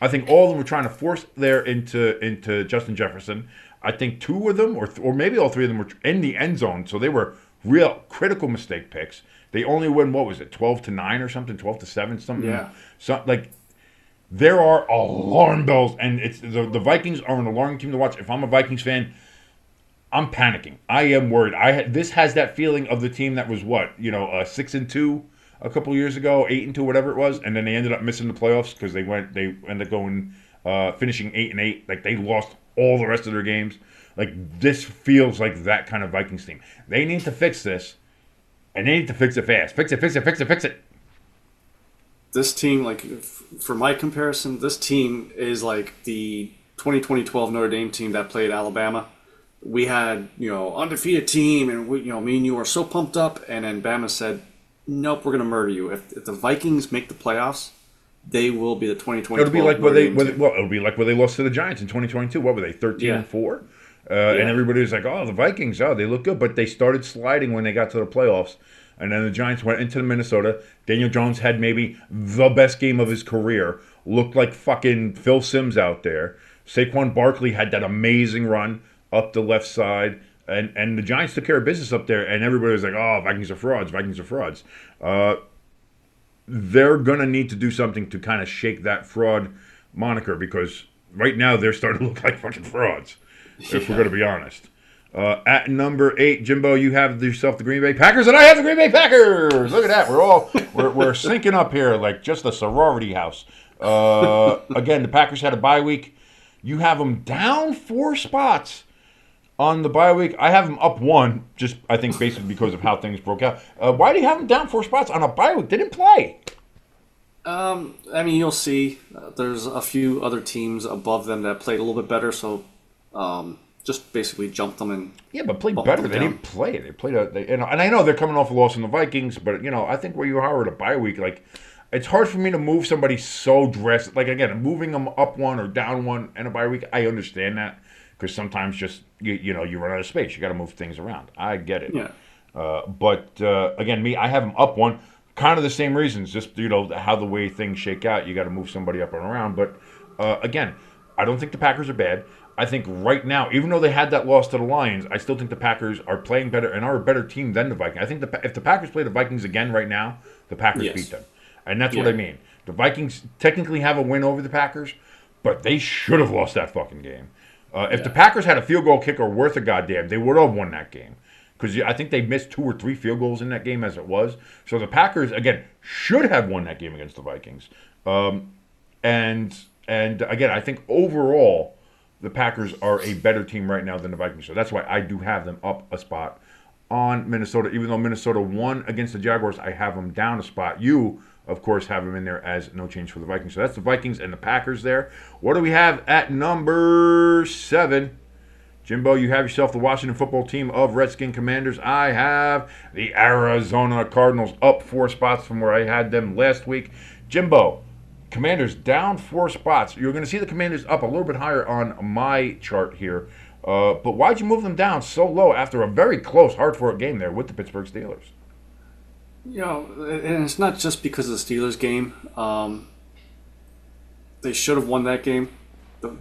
I think all of them were trying to force there into Justin Jefferson. I think 2 of them, or maybe all 3 of them, were in the end zone, so they were real critical mistake picks. They only win, what was it, 12-9 or something, 12-7, something. Yeah. So, like, there are alarm bells, and it's the Vikings are an alarming team to watch. If I'm a Vikings fan, I'm panicking. I am worried. This has that feeling of the team that was 6-2 a couple of years ago, 8-2, whatever it was, and then they ended up missing the playoffs because they ended up going finishing 8-8. Like, they lost all the rest of their games. Like, this feels like that kind of Vikings team. They need to fix this, and they need to fix it fast. Fix it. This team, like, for my comparison, this team is like the 2012 Notre Dame team that played Alabama. We had, undefeated team, and me and you were so pumped up, and then Bama said, nope, we're going to murder you. If the Vikings make the playoffs, they will be the 2020. It'll be like it'll be like where they lost to the Giants in 2022. What were they, 13-4? And everybody was like, oh, the Vikings, they look good. But they started sliding when they got to the playoffs. And then the Giants went into Minnesota. Daniel Jones had maybe the best game of his career. Looked like fucking Phil Simms out there. Saquon Barkley had that amazing run up the left side. And the Giants took care of business up there. And everybody was like, oh, Vikings are frauds. They're going to need to do something to kind of shake that fraud moniker, because right now they're starting to look like fucking frauds, if we're going to be honest. At number 8, Jimbo, you have yourself the Green Bay Packers, and I have the Green Bay Packers. Look at that. We're syncing up here like just a sorority house. Again, the Packers had a bye week. You have them down 4 spots on the bye week. I have them up 1, just I think basically because of how things broke out. Why do you have them down 4 spots on a bye week? They didn't play. You'll see. There's a few other teams above them that played a little bit better, so just basically jumped them and but played better. They didn't play. They played and I know they're coming off a loss in the Vikings, but I think where you are at a bye week, like, it's hard for me to move somebody so drastic. Like, again, moving them up 1 or down 1 in a bye week, I understand that, because sometimes just you run out of space. You got to move things around. I get it. Yeah. But again, I have them up 1. Kind of the same reasons, just how the way things shake out. You got to move somebody up and around. But again, I don't think the Packers are bad. I think right now, even though they had that loss to the Lions, I still think the Packers are playing better and are a better team than the Vikings. I think if the Packers play the Vikings again right now, the Packers beat them. And that's what I mean. The Vikings technically have a win over the Packers, but they should have lost that fucking game. If the Packers had a field goal kicker worth a goddamn, they would have won that game. Because I think they missed 2 or 3 field goals in that game as it was. So the Packers, again, should have won that game against the Vikings. And again, I think overall, the Packers are a better team right now than the Vikings. So that's why I do have them up a spot on Minnesota. Even though Minnesota won against the Jaguars, I have them down a spot. You, of course, have them in there as no change for the Vikings. So that's the Vikings and the Packers there. What do we have at number 7? Jimbo, you have yourself the Washington football team of Redskin Commanders. I have the Arizona Cardinals up 4 spots from where I had them last week. Jimbo, Commanders down 4 spots. You're going to see the Commanders up a little bit higher on my chart here. But why'd you move them down so low after a very close, hard-fought game there with the Pittsburgh Steelers? And it's not just because of the Steelers game. They should have won that game.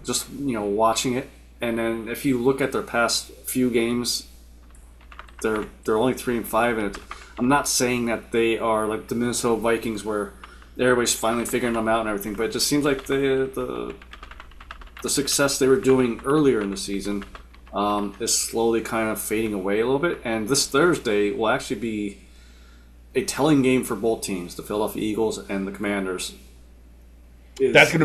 Just watching it. And then if you look at their past few games, they're only 3-5, and I'm not saying that they are like the Minnesota Vikings where everybody's finally figuring them out and everything, but it just seems like the success they were doing earlier in the season is slowly kind of fading away a little bit. And this Thursday will actually be a telling game for both teams, the Philadelphia Eagles and the Commanders. That's gonna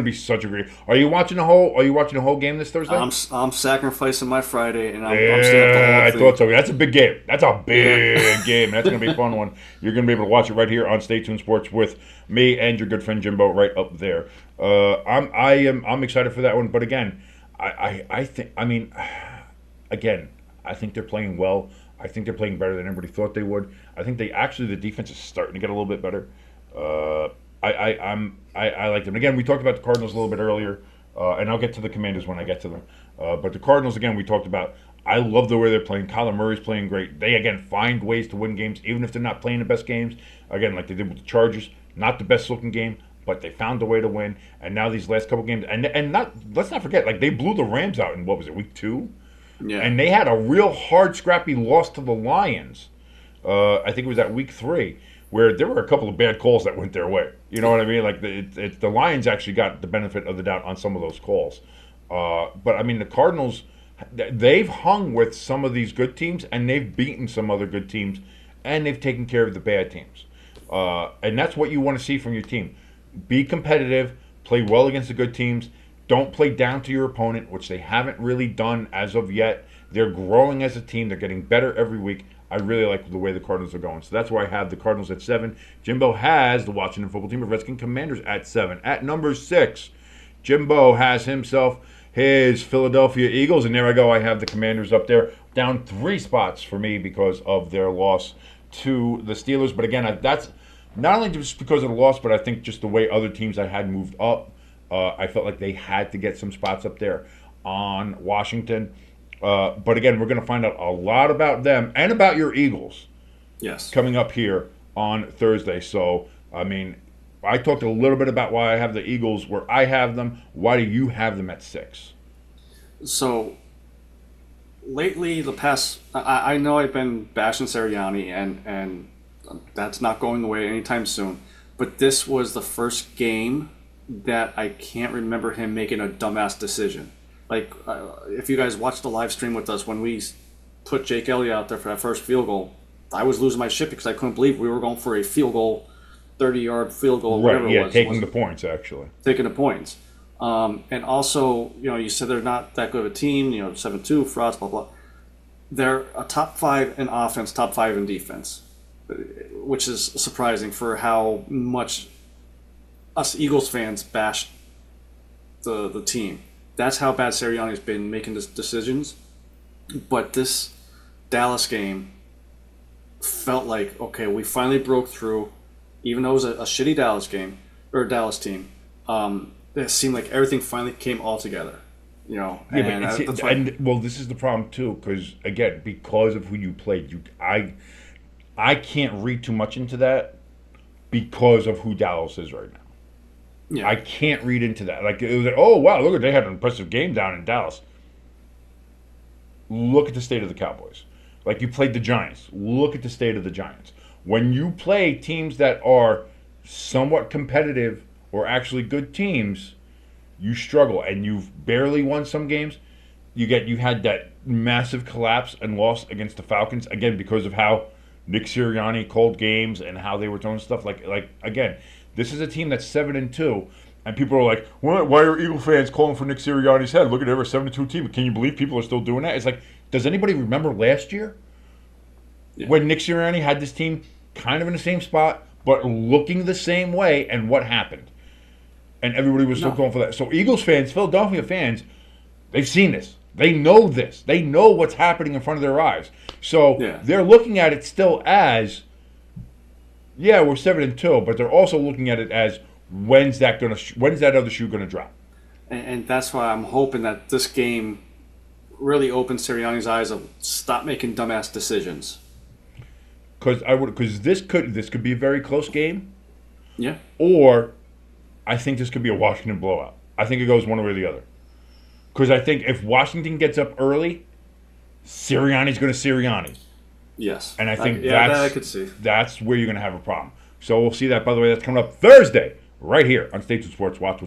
be such a great. Are you watching the whole game this Thursday? I'm sacrificing my Friday, and I'm staying up the whole I thing. thought so. That's a big game. That's a big game. That's gonna be a fun one. You're gonna be able to watch it right here on Stay Tuned Sports with me and your good friend Jimbo right up there. I'm excited for that one. But again, I think they're playing well. I think they're playing better than everybody thought they would. I think the defense is starting to get a little bit better. I like them. Again, we talked about the Cardinals a little bit earlier, and I'll get to the Commanders when I get to them. But the Cardinals, again, we talked about. I love the way they're playing. Kyler Murray's playing great. They, again, find ways to win games, even if they're not playing the best games. Again, like they did with the Chargers, not the best-looking game, but they found a way to win. And now these last couple games, let's not forget, like they blew the Rams out in, what was it, week 2? Yeah. And they had a real hard, scrappy loss to the Lions. I think it was at week 3. Where there were a couple of bad calls that went their way. You know what I mean? Like the Lions actually got the benefit of the doubt on some of those calls. But I mean, the Cardinals, they've hung with some of these good teams, and they've beaten some other good teams, and they've taken care of the bad teams. And that's what you want to see from your team. Be competitive, play well against the good teams. Don't play down to your opponent, which they haven't really done as of yet. They're growing as a team. They're getting better every week. I really like the way the Cardinals are going. So that's why I have the Cardinals at 7. Jimbo has the Washington football team of Redskin Commanders at 7. At number 6, Jimbo has himself his Philadelphia Eagles. And there I go. I have the Commanders up there. Down 3 spots for me because of their loss to the Steelers. But again, that's not only just because of the loss, but I think just the way other teams I had moved up. I felt like they had to get some spots up there on Washington. But again, we're going to find out a lot about them and about your Eagles. Yes. Coming up here on Thursday. So, I mean, I talked a little bit about why I have the Eagles where I have them. Why do you have them at 6? So, lately, I know I've been bashing Sirianni, and that's not going away anytime soon. But this was the first game that I can't remember him making a dumbass decision. Like, if you guys watched the live stream with us when we put Jake Elliott out there for that first field goal, I was losing my shit because I couldn't believe we were going for a field goal, 30-yard field goal, whatever it was. Taking the points, actually. Taking the points. And also, you said they're not that good of a team, 7-2, frauds, blah, blah. They're a top 5 in offense, top 5 in defense, which is surprising for how much us Eagles fans bash the team. That's how bad Sirianni's been making these decisions. But this Dallas game felt like, okay, we finally broke through. Even though it was a shitty Dallas game, or Dallas team, it seemed like everything finally came all together. Well, this is the problem, too, because, again, because of who you played, I can't read too much into that because of who Dallas is right now. Yeah. I can't read into that. Like, it was like, oh, wow, look, they had an impressive game down in Dallas. Look at the state of the Cowboys. Like, you played the Giants. Look at the state of the Giants. When you play teams that are somewhat competitive or actually good teams, you struggle. And you've barely won some games. You had that massive collapse and loss against the Falcons, again, because of how Nick Sirianni called games and how they were doing stuff. Like again, this is a team that's 7-2, and people are like, why are Eagle fans calling for Nick Sirianni's head? Look at every 7-2 team. Can you believe people are still doing that? It's like, does anybody remember last year? Yeah. when Nick Sirianni had this team kind of in the same spot, but looking the same way, and what happened. And everybody was still No. going for that. So Eagles fans, Philadelphia fans, they've seen this. They know this. They know what's happening in front of their eyes. So Yeah. they're looking at it still as, yeah, we're 7-2, but they're also looking at it as when's that other shoe gonna drop? And that's why I'm hoping that this game really opens Sirianni's eyes of stop making dumbass decisions. Because this could be a very close game, Yeah. or I think this could be a Washington blowout. I think it goes one way or the other. Because I think if Washington gets up early, Sirianni's going to Sirianni. Yes. And I think that I could see. that's where you're going to have a problem. So we'll see that. By the way, that's coming up Thursday, right here on Statesman Sports. Watch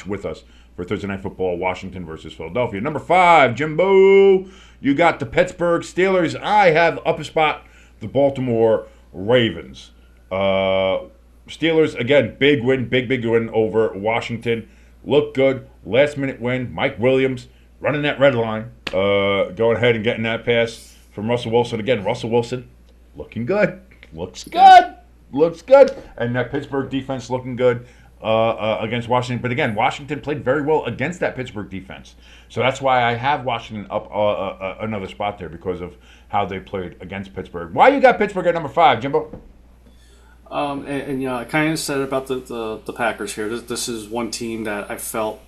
with us for Thursday Night Football, Washington versus Philadelphia. Number 5, Jimbo. You got the Pittsburgh Steelers. I have up a spot, the Baltimore Ravens. Steelers, again, big win over Washington. Look good. Last minute win. Mike Williams running that red line. Going ahead and getting that pass from Russell Wilson. Again, Russell Wilson looking good. Looks good. And that Pittsburgh defense looking good against Washington. But again, Washington played very well against that Pittsburgh defense. So that's why I have Washington up another spot there because of how they played against Pittsburgh. Why you got Pittsburgh at number 5, Jimbo? And you know, I kind of said about the Packers here. This is one team that I felt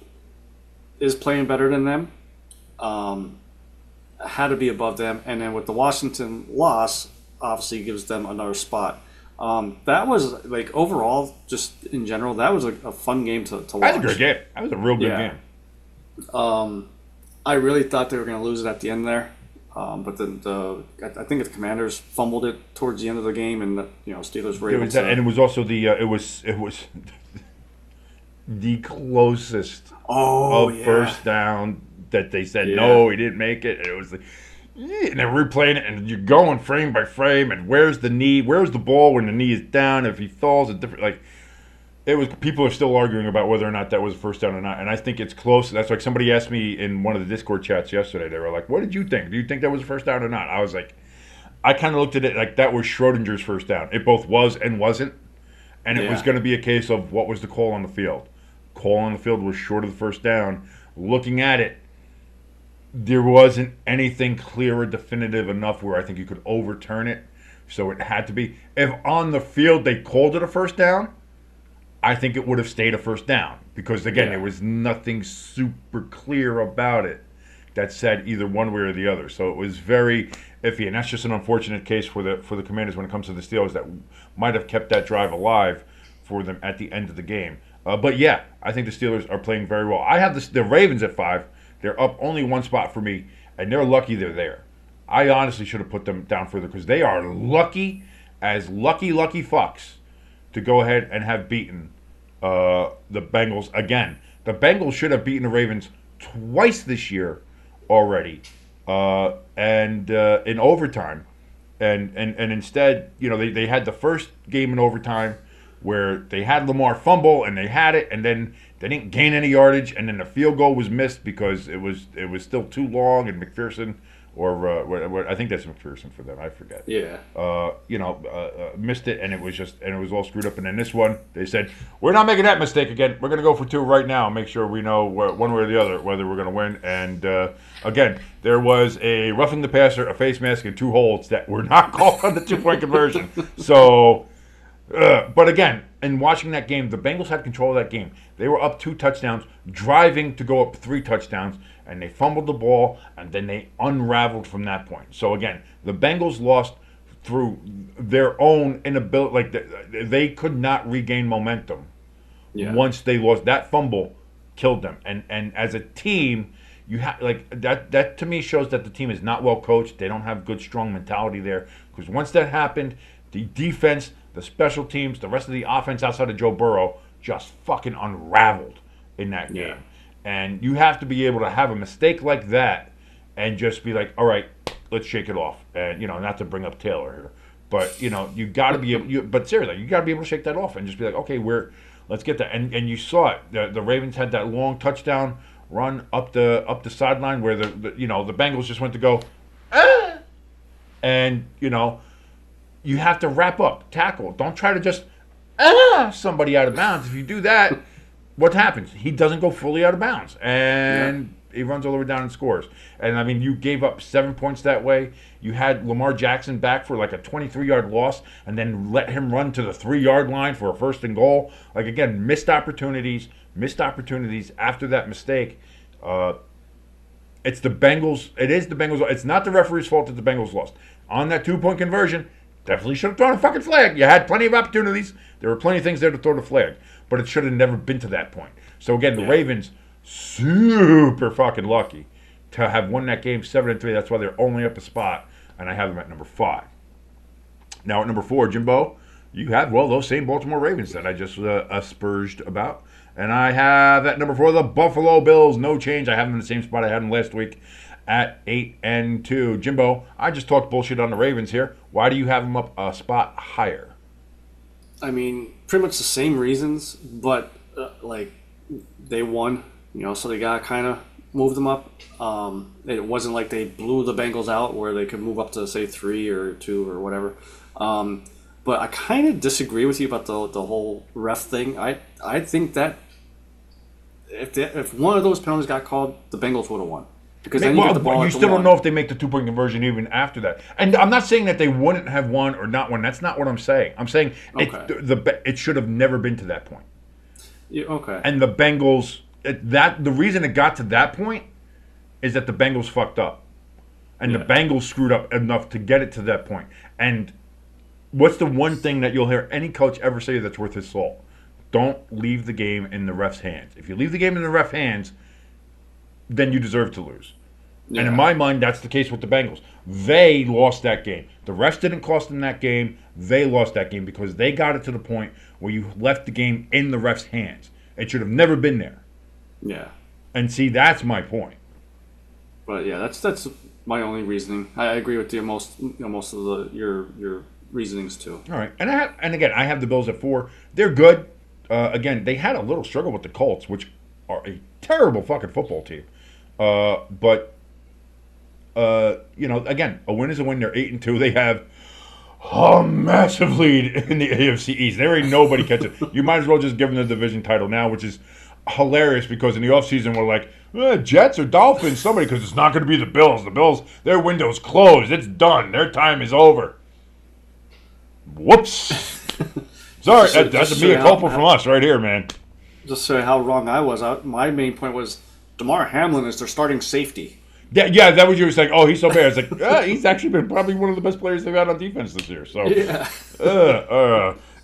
is playing better than them. Had to be above them, and then with the Washington loss, obviously gives them another spot. That was like overall, just in general, that was a fun game to watch. That was a great game. That was a real good game. I really thought they were going to lose it at the end there. But then I think the Commanders fumbled it towards the end of the game, and Steelers were able to. And it was also it was the closest first down that they said no, he didn't make it. And it was and they're replaying it, and you're going frame by frame, and where's the knee? Where's the ball when the knee is down? If he falls, it was. People are still arguing about whether or not that was a first down or not, and I think it's close. That's like somebody asked me in one of the Discord chats yesterday. They were like, "What did you think? Do you think that was a first down or not?" I was like, I kind of looked at it like that was Schrodinger's first down. It both was and wasn't, and it was going to be a case of what was the call on the field. Call on the field was short of the first down. Looking at it, there wasn't anything clear or definitive enough where I think you could overturn it. So it had to be. If on the field they called it a first down, I think it would have stayed a first down because, again, there was nothing super clear about it that said either one way or the other. So it was very iffy, and that's just an unfortunate case for the Commanders when it comes to the Steelers that might have kept that drive alive for them at the end of the game. But, yeah, I think the Steelers are playing very well. I have the Ravens at 5. They're up only one spot for me, and they're lucky they're there. I honestly should have put them down further because they are lucky as lucky fucks to go ahead and have beaten the Bengals again. The Bengals should have beaten the Ravens twice this year already, and in overtime, and instead, they had the first game in overtime where they had Lamar fumble and they had it, and then they didn't gain any yardage, and then the field goal was missed because it was still too long, and McPherson. Or I think that's McPherson for them. I forget. Yeah. Missed it, and it was all screwed up. And then this one, they said, we're not making that mistake again. We're going to go for 2 right now and make sure we know one way or the other whether we're going to win. And again, there was a roughing the passer, a face mask, and 2 holds that were not called on the 2-point conversion. So, but again, in watching that game, the Bengals had control of that game. They were up 2 touchdowns, driving to go up 3 touchdowns. And they fumbled the ball, and then they unraveled from that point. So, again, the Bengals lost through their own inability. Like, they could not regain momentum once they lost. That fumble killed them. And as a team, you have that to me shows that the team is not well coached. They don't have good, strong mentality there. Because once that happened, the defense, the special teams, the rest of the offense outside of Joe Burrow just fucking unraveled in that game. And you have to be able to have a mistake like that and just be like, all right, let's shake it off. And, not to bring up Taylor here, but, you got to be able, but seriously, you got to be able to shake that off and just be like, okay, let's get that. And you saw it. The Ravens had that long touchdown run up the sideline where the Bengals just went to go, And, you have to wrap up, tackle. Don't try to just somebody out of bounds. If you do that, what happens? He doesn't go fully out of bounds, Yeah. and he runs all the way down and scores. And I mean, you gave up 7 points that way. You had Lamar Jackson back for like a 23-yard loss, and then let him run to the 3-yard line for a 1st and goal. Like again, missed opportunities after that mistake. It's the Bengals. It is the Bengals. It's not the referee's fault that the Bengals lost on that 2-point conversion. Definitely should have thrown a fucking flag. You had plenty of opportunities. There were plenty of things there to throw the flag, but it should have never been to that point. So again, the Ravens super fucking lucky to have won that game 7-3. That's why they're only up a spot, and I have them at number 5. Now at number 4, Jimbo, you have those same Baltimore Ravens that I just asperged about, and I have at number 4 the Buffalo Bills. No change. I have them in the same spot I had them last week at 8-2. Jimbo, I just talked bullshit on the Ravens here. Why do you have them up a spot higher? I mean, pretty much the same reasons, but they won, so they got kind of moved them up. It wasn't like they blew the Bengals out where they could move up to say 3 or 2 or whatever. But I kind of disagree with you about the whole ref thing. I think that if one of those penalties got called, the Bengals would have won. Because then you get the ball. You still don't know if they make the 2-point conversion even after that. And I'm not saying that they wouldn't have won or not won. That's not what I'm saying. I'm saying it should have never been to that point. Yeah, okay. And the Bengals, the reason it got to that point is that the Bengals fucked up. And the Bengals screwed up enough to get it to that point. And what's the one thing that you'll hear any coach ever say that's worth his salt? Don't leave the game in the ref's hands. If you leave the game in the ref's hands, then you deserve to lose. Yeah. And in my mind, that's the case with the Bengals. They lost that game. The refs didn't cost them that game. They lost that game because they got it to the point where you left the game in the ref's hands. It should have never been there. Yeah. And see, that's my point. But yeah, that's my only reasoning. I agree with you most of your reasonings too. All right, and again, I have the Bills at 4. They're good. Again, they had a little struggle with the Colts, which are a terrible fucking football team. But again, a win is a win. They're 8-2. They have a massive lead in the AFC East. There ain't nobody catching. You might as well just give them the division title now, which is hilarious because in the offseason we're like, Jets or Dolphins, somebody, because it's not going to be the Bills. The Bills, their window's closed. It's done. Their time is over. Whoops. Sorry, that's a mea culpa from us right here, man. Just to say how wrong I was. My main point was Damar Hamlin is their starting safety. Yeah, that was you were saying. Oh, he's so bad. It's like he's actually been probably one of the best players they've had on defense this year. So,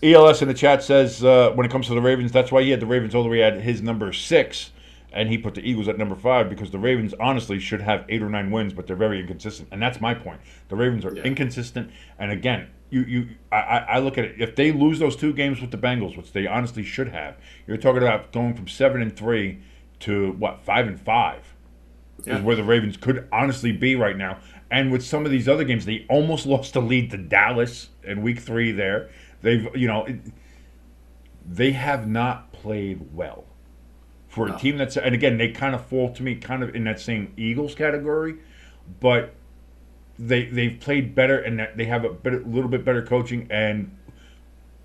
ELS in the chat says when it comes to the Ravens, that's why he had the Ravens all the way at his number 6, and he put the Eagles at number 5 because the Ravens honestly should have 8 or 9 wins, but they're very inconsistent, and that's my point. The Ravens are inconsistent, and again, I look at it. If they lose those 2 games with the Bengals, which they honestly should have, you're talking about going from 7-3 to 5-5. Is where the Ravens could honestly be right now. And with some of these other games, they almost lost the lead to Dallas in week 3 there. They have not played well for a team that's, and again, they kind of fall to me kind of in that same Eagles category, but they've played better and that they have a little bit better coaching, and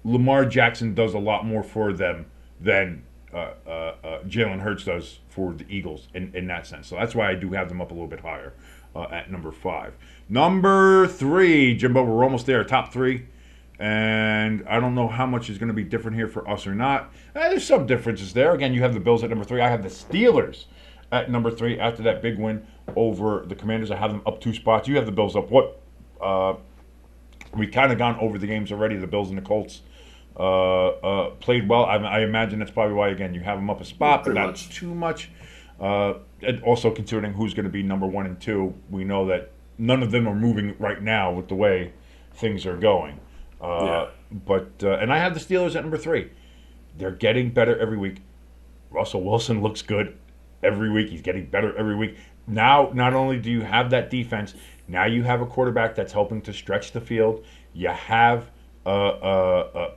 Lamar Jackson does a lot more for them than Jalen Hurts does for the Eagles in that sense. So that's why I do have them up a little bit higher at number 5. Number 3, Jimbo, we're almost there, top 3. And I don't know how much is going to be different here for us or not. There's some differences there. Again, you have the Bills at number 3. I have the Steelers at number 3 after that big win over the Commanders. I have them up 2 spots. You have the Bills up what? We've kind of gone over the games already. The Bills and the Colts played well. I imagine that's probably why, again, you have them up a spot, but not too much. And also considering who's going to be number 1 and 2, we know that none of them are moving right now with the way things are going. But and I have the Steelers at number 3. They're getting better every week. Russell Wilson looks good every week. He's getting better every week. Now, not only do you have that defense, now you have a quarterback that's helping to stretch the field. You have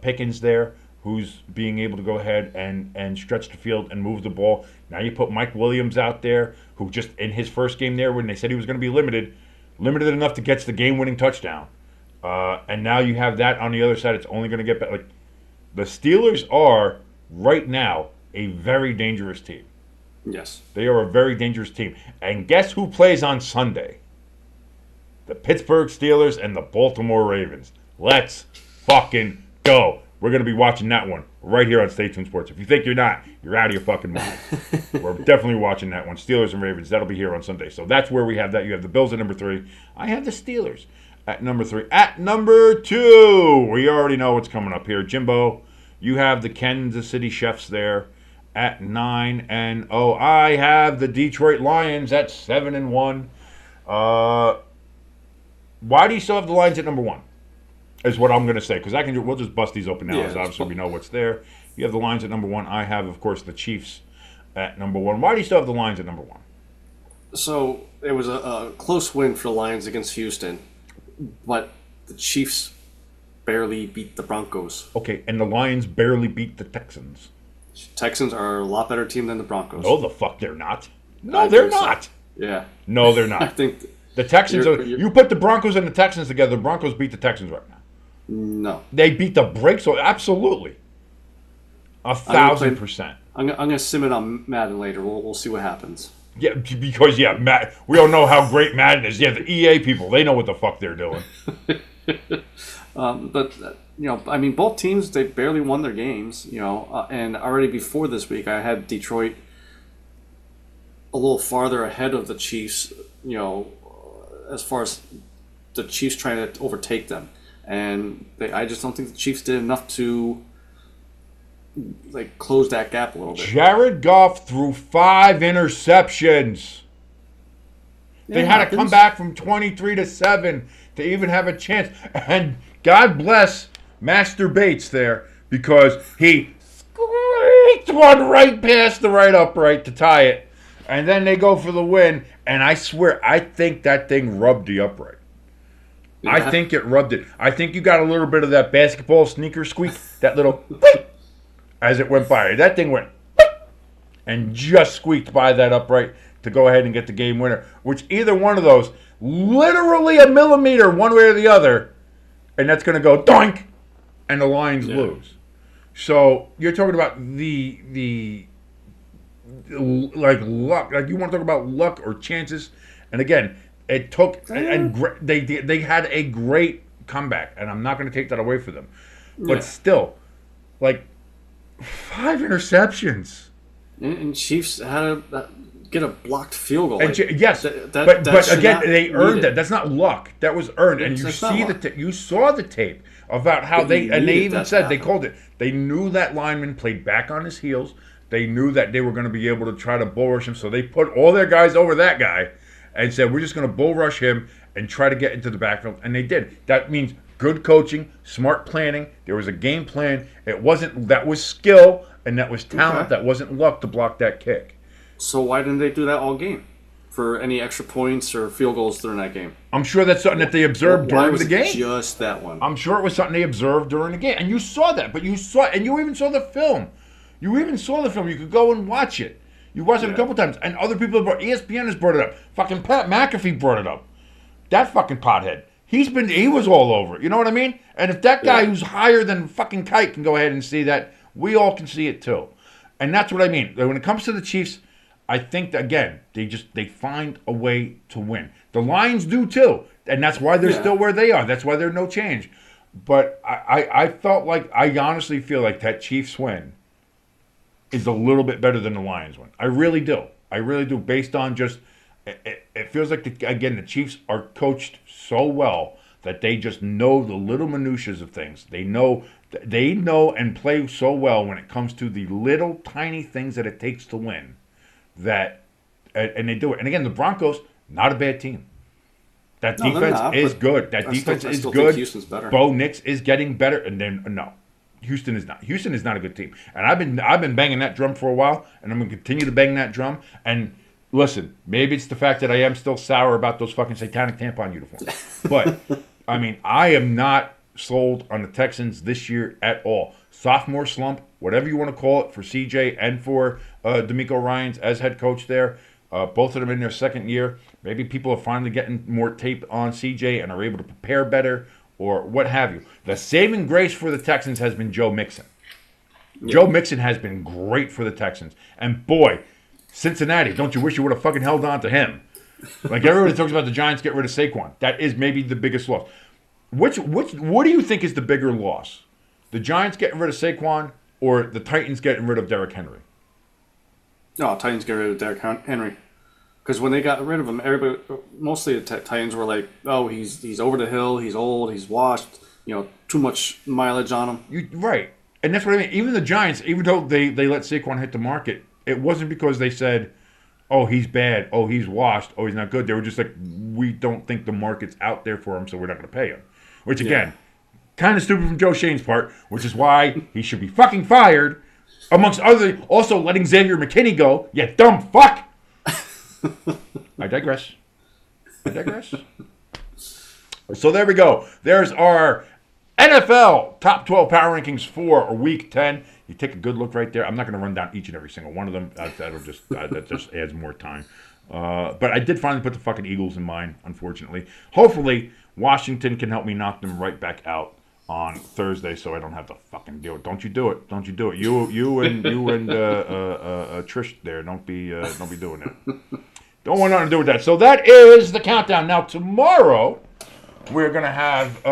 Pickens there, who's being able to go ahead and stretch the field and move the ball. Now you put Mike Williams out there, who just in his first game there, when they said he was going to be limited, limited enough to get the game-winning touchdown. And now you have that on the other side. It's only going to get better. Like, the Steelers are, right now, a very dangerous team. Yes. They are a very dangerous team. And guess who plays on Sunday? The Pittsburgh Steelers and the Baltimore Ravens. Let's fucking go. We're going to be watching that one right here on Stay Tuned Sports. If you think you're not, you're out of your fucking mind. We're definitely watching that one. Steelers and Ravens. That'll be here on Sunday. So that's where we have that. You have the Bills at number 3. I have the Steelers at number 3. At number 2, we already know what's coming up here. Jimbo, you have the Kansas City Chiefs there at 9-0. I have the Detroit Lions at 7-1. Why do you still have the Lions at number 1? Is what I'm going to say, because we'll just bust these open now, Yeah, so we know what's there. You have the Lions at number 1. I have, of course, the Chiefs at number 1. Why do you still have the Lions at number 1? So it was a close win for the Lions against Houston, but the Chiefs barely beat the Broncos. Okay, and the Lions barely beat the Texans. Texans are a lot better team than the Broncos. No, the fuck they're not. No, they're not. So. Yeah. No, they're I not. think The Texans you put the Broncos and the Texans together, the Broncos beat the Texans right now. No. They beat the brakes, so absolutely. 1,000%. I'm gonna sim it on Madden later. We'll see what happens. Yeah, because Matt, we all know how great Madden is. Yeah, the EA people, they know what the fuck they're doing. But I mean, both teams, they barely won their games. And already before this week, I had Detroit a little farther ahead of the Chiefs. As far as the Chiefs trying to overtake them, and I just don't think the Chiefs did enough to close that gap a little bit. Jared Goff threw 5 interceptions. They had to come back from 23-7 to even have a chance. And God bless Master Bates there, because he squeaked one right past the right upright to tie it. And then they go for the win. And I swear, I think that thing rubbed the upright. Yeah. I think it rubbed it. I think you got a little bit of that basketball sneaker squeak, that little as it went by. That thing went and just squeaked by that upright to go ahead and get the game winner, which either one of those, literally a millimeter one way or the other, and that's going to go doink, and the Lions lose. So you're talking about the luck, you want to talk about luck or chances, and again, it took and they had a great comeback, and I'm not going to take that away from them, but still, 5 interceptions. And Chiefs had to get a blocked field goal. Yes, but again, they earned that. That's not luck. That was earned, and you saw the tape about how they even said they called it. They knew that lineman played back on his heels. They knew that they were going to be able to try to bull rush him, so they put all their guys over that guy and said, we're just going to bull rush him and try to get into the backfield, and they did. That means good coaching, smart planning. There was a game plan. That was skill, and that was talent. Okay. That wasn't luck to block that kick. So why didn't they do that all game? For any extra points or field goals during that game? I'm sure that's something that they observed during the game. Just that one. I'm sure it was something they observed during the game. And you saw that, and you even saw the film. You could go and watch it. You watched it a couple times. And other people ESPN has brought it up. Fucking Pat McAfee brought it up. That fucking pothead. He was all over it. You know what I mean? And if that guy who's higher than fucking kite can go ahead and see that, we all can see it too. And that's what I mean. When it comes to the Chiefs, I think that, again, they find a way to win. The Lions do too. And that's why they're still where they are. That's why there's no change. But I honestly feel like that Chiefs win is a little bit better than the Lions win. I really do. Based on just, it feels like, the Chiefs are coached so well that they just know the little minutiae of things. They know and play so well when it comes to the little tiny things that it takes to win. And they do it. And again, the Broncos, not a bad team. That defense is good. That defense is good. Think Houston's better. Bo Nix is getting better. And then, no. Houston is not. Houston is not a good team. And I've been banging that drum for a while, and I'm going to continue to bang that drum. And listen, maybe it's the fact that I am still sour about those fucking satanic tampon uniforms. But, I mean, I am not sold on the Texans this year at all. Sophomore slump, whatever you want to call it, for CJ and for DeMeco Ryans as head coach there. Both of them in their second year. Maybe people are finally getting more tape on CJ and are able to prepare better or what have you. The saving grace for the Texans has been Joe Mixon. Yeah. Joe Mixon has been great for the Texans. And boy, Cincinnati, don't you wish you would have fucking held on to him? Like everybody talks about the Giants get rid of Saquon. That is maybe the biggest loss. What do you think is the bigger loss? The Giants getting rid of Saquon or the Titans getting rid of Derrick Henry? No, Titans get rid of Derrick Henry. Because when they got rid of him, everybody, mostly the Titans were like, "Oh, he's over the hill. He's old. He's washed. Too much mileage on him." Right, and that's what I mean. Even the Giants, even though they let Saquon hit the market, it wasn't because they said, "Oh, he's bad. Oh, he's washed. Oh, he's not good." They were just like, "We don't think the market's out there for him, so we're not going to pay him." Which again, kind of stupid from Joe Shane's part, which is why he should be fucking fired. Amongst other, also letting Xavier McKinney go. You dumb fuck. I digress. So there we go. There's our NFL top 12 power rankings for week 10. You take a good look right there. I'm not going to run down each and every single one of them. That just adds more time. But I did finally put the fucking Eagles in mine, unfortunately. Hopefully, Washington can help me knock them right back out on Thursday, so I don't have to fucking do it. Don't you do it. You and Trish there. Don't be doing it. Don't want nothing to do with that. So that is the countdown. Now tomorrow we're gonna have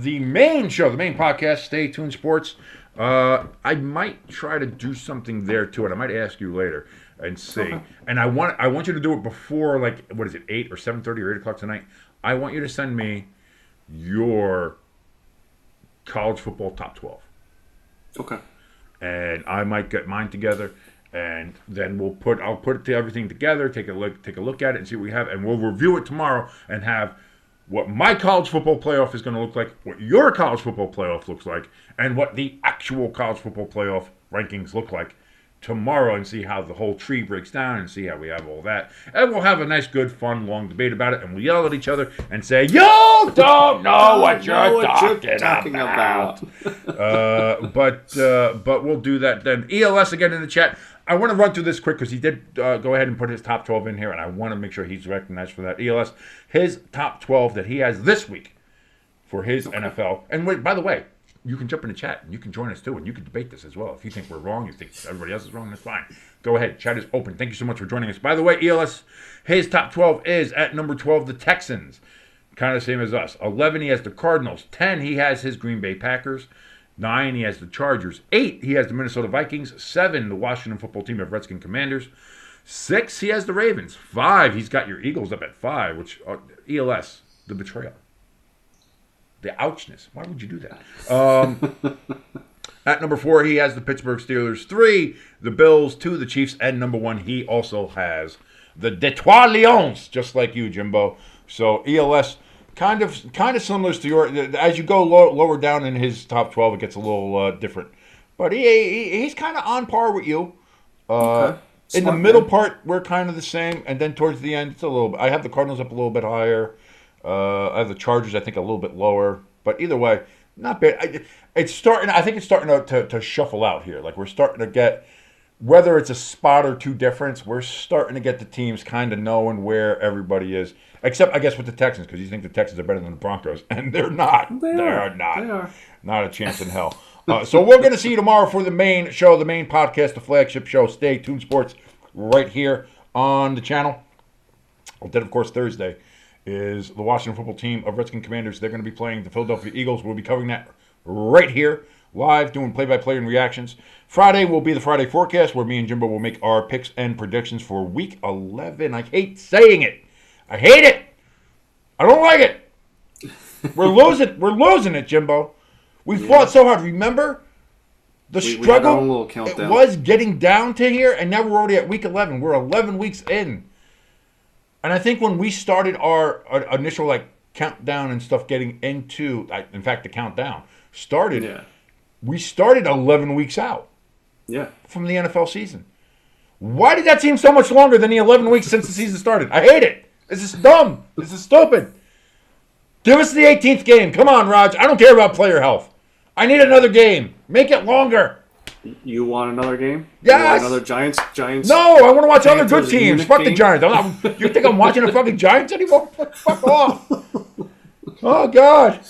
the main show, the main podcast. Stay tuned, sports. I might try to do something there too, and I might ask you later and see. Okay. And I want you to do it before, like, what is it, 8 or 7:30 or 8 o'clock tonight. I want you to send me your college football top 12. Okay. And I might get mine together, and then I'll put everything together, take a look at it, and see what we have, and we'll review it tomorrow and have what my college football playoff is going to look like, what your college football playoff looks like, and what the actual college football playoff rankings look like tomorrow, and see how the whole tree breaks down and see how we have all that. And we'll have a nice, good, fun, long debate about it, and we'll yell at each other and say, "You don't know what you're talking about." But we'll do that then. ELS again in the chat. I want to run through this quick because he did go ahead and put his top 12 in here, and I want to make sure he's recognized for that. ELS, his top 12 that he has this week for his NFL. And wait, by the way, you can jump in the chat, and you can join us too, and you can debate this as well. If you think we're wrong, you think everybody else is wrong, that's fine. Go ahead. Chat is open. Thank you so much for joining us. By the way, ELS, his top 12 is at number 12, the Texans. Kind of the same as us. 11, he has the Cardinals. 10, he has his Green Bay Packers. 9, he has the Chargers. 8, he has the Minnesota Vikings. 7, the Washington football team of Redskin Commanders. 6, he has the Ravens. 5, he's got your Eagles up at 5, which ELS, the betrayal. The ouchness. Why would you do that? At number 4, he has the Pittsburgh Steelers. 3, the Bills. 2, the Chiefs. And number 1, he also has the Detroit Lions, just like you, Jimbo. So ELS, kind of similar to your. As you go lower down in his top 12, it gets a little different. But he's kind of on par with you. Okay. In the middle part, we're kind of the same, and then towards the end, it's a little. I have the Cardinals up a little bit higher. I have the Chargers, I think, a little bit lower. But either way, not bad. I think it's starting to shuffle out here. Like, we're starting to get, whether it's a spot or two difference, we're starting to get the teams kind of knowing where everybody is. Except, I guess, with the Texans, because you think the Texans are better than the Broncos. And they're not. They are not. They are. Not a chance in hell. So we're going to see you tomorrow for the main show, the main podcast, the flagship show. Stay tuned, sports, right here on the channel. Then, of course, Thursday is the Washington football team of Redskin Commanders. They're going to be playing the Philadelphia Eagles. We'll be covering that right here, live, doing play-by-play and reactions. Friday will be the Friday forecast, where me and Jimbo will make our picks and predictions for Week 11. I hate saying it. I hate it. I don't like it. We're losing. We're losing it, Jimbo. We fought so hard. Remember the struggle? It was getting down to here, and now we're already at Week 11. We're 11 weeks in. And I think when we started our initial countdown and stuff getting into, in fact, the countdown started, we started 11 weeks out from the NFL season. Why did that seem so much longer than the 11 weeks since the season started? I hate it. This is dumb. This is stupid. Give us the 18th game. Come on, Raj. I don't care about player health. I need another game. Make it longer. You want another game? Yes! You want another Giants? No, I want to watch other good Panthers, teams. Munich Fuck the game? Giants. You think I'm watching the fucking Giants anymore? Fuck off. Oh, God.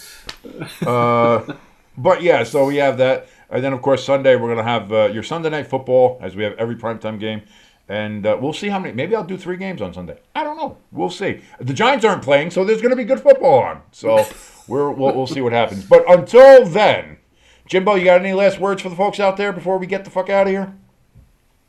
But yeah, so we have that. And then, of course, Sunday, we're going to have your Sunday Night Football, as we have every primetime game. And we'll see how many. Maybe I'll do 3 games on Sunday. I don't know. We'll see. The Giants aren't playing, so there's going to be good football on. So we'll see what happens. But until then, Jimbo, you got any last words for the folks out there before we get the fuck out of here?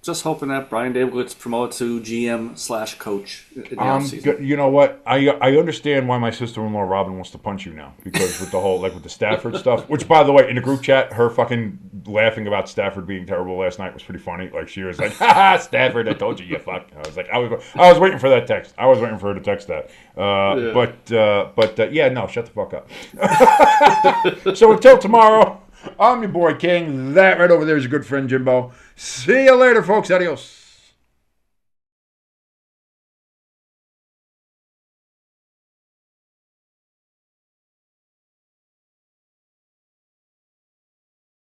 Just hoping that Brian Dable gets promoted to GM/coach in the offseason. You know what? I understand why my sister-in-law Robin wants to punch you now, because with the whole with the Stafford stuff. Which, by the way, in the group chat, her fucking laughing about Stafford being terrible last night was pretty funny. Like she was like, "Ha ha, Stafford! I told you, you fuck." I was like, I was waiting for that text. I was waiting for her to text that. Yeah. But yeah, no, shut the fuck up. So until tomorrow, I'm your boy King. That right over there is your good friend Jimbo. See you later, folks. Adios.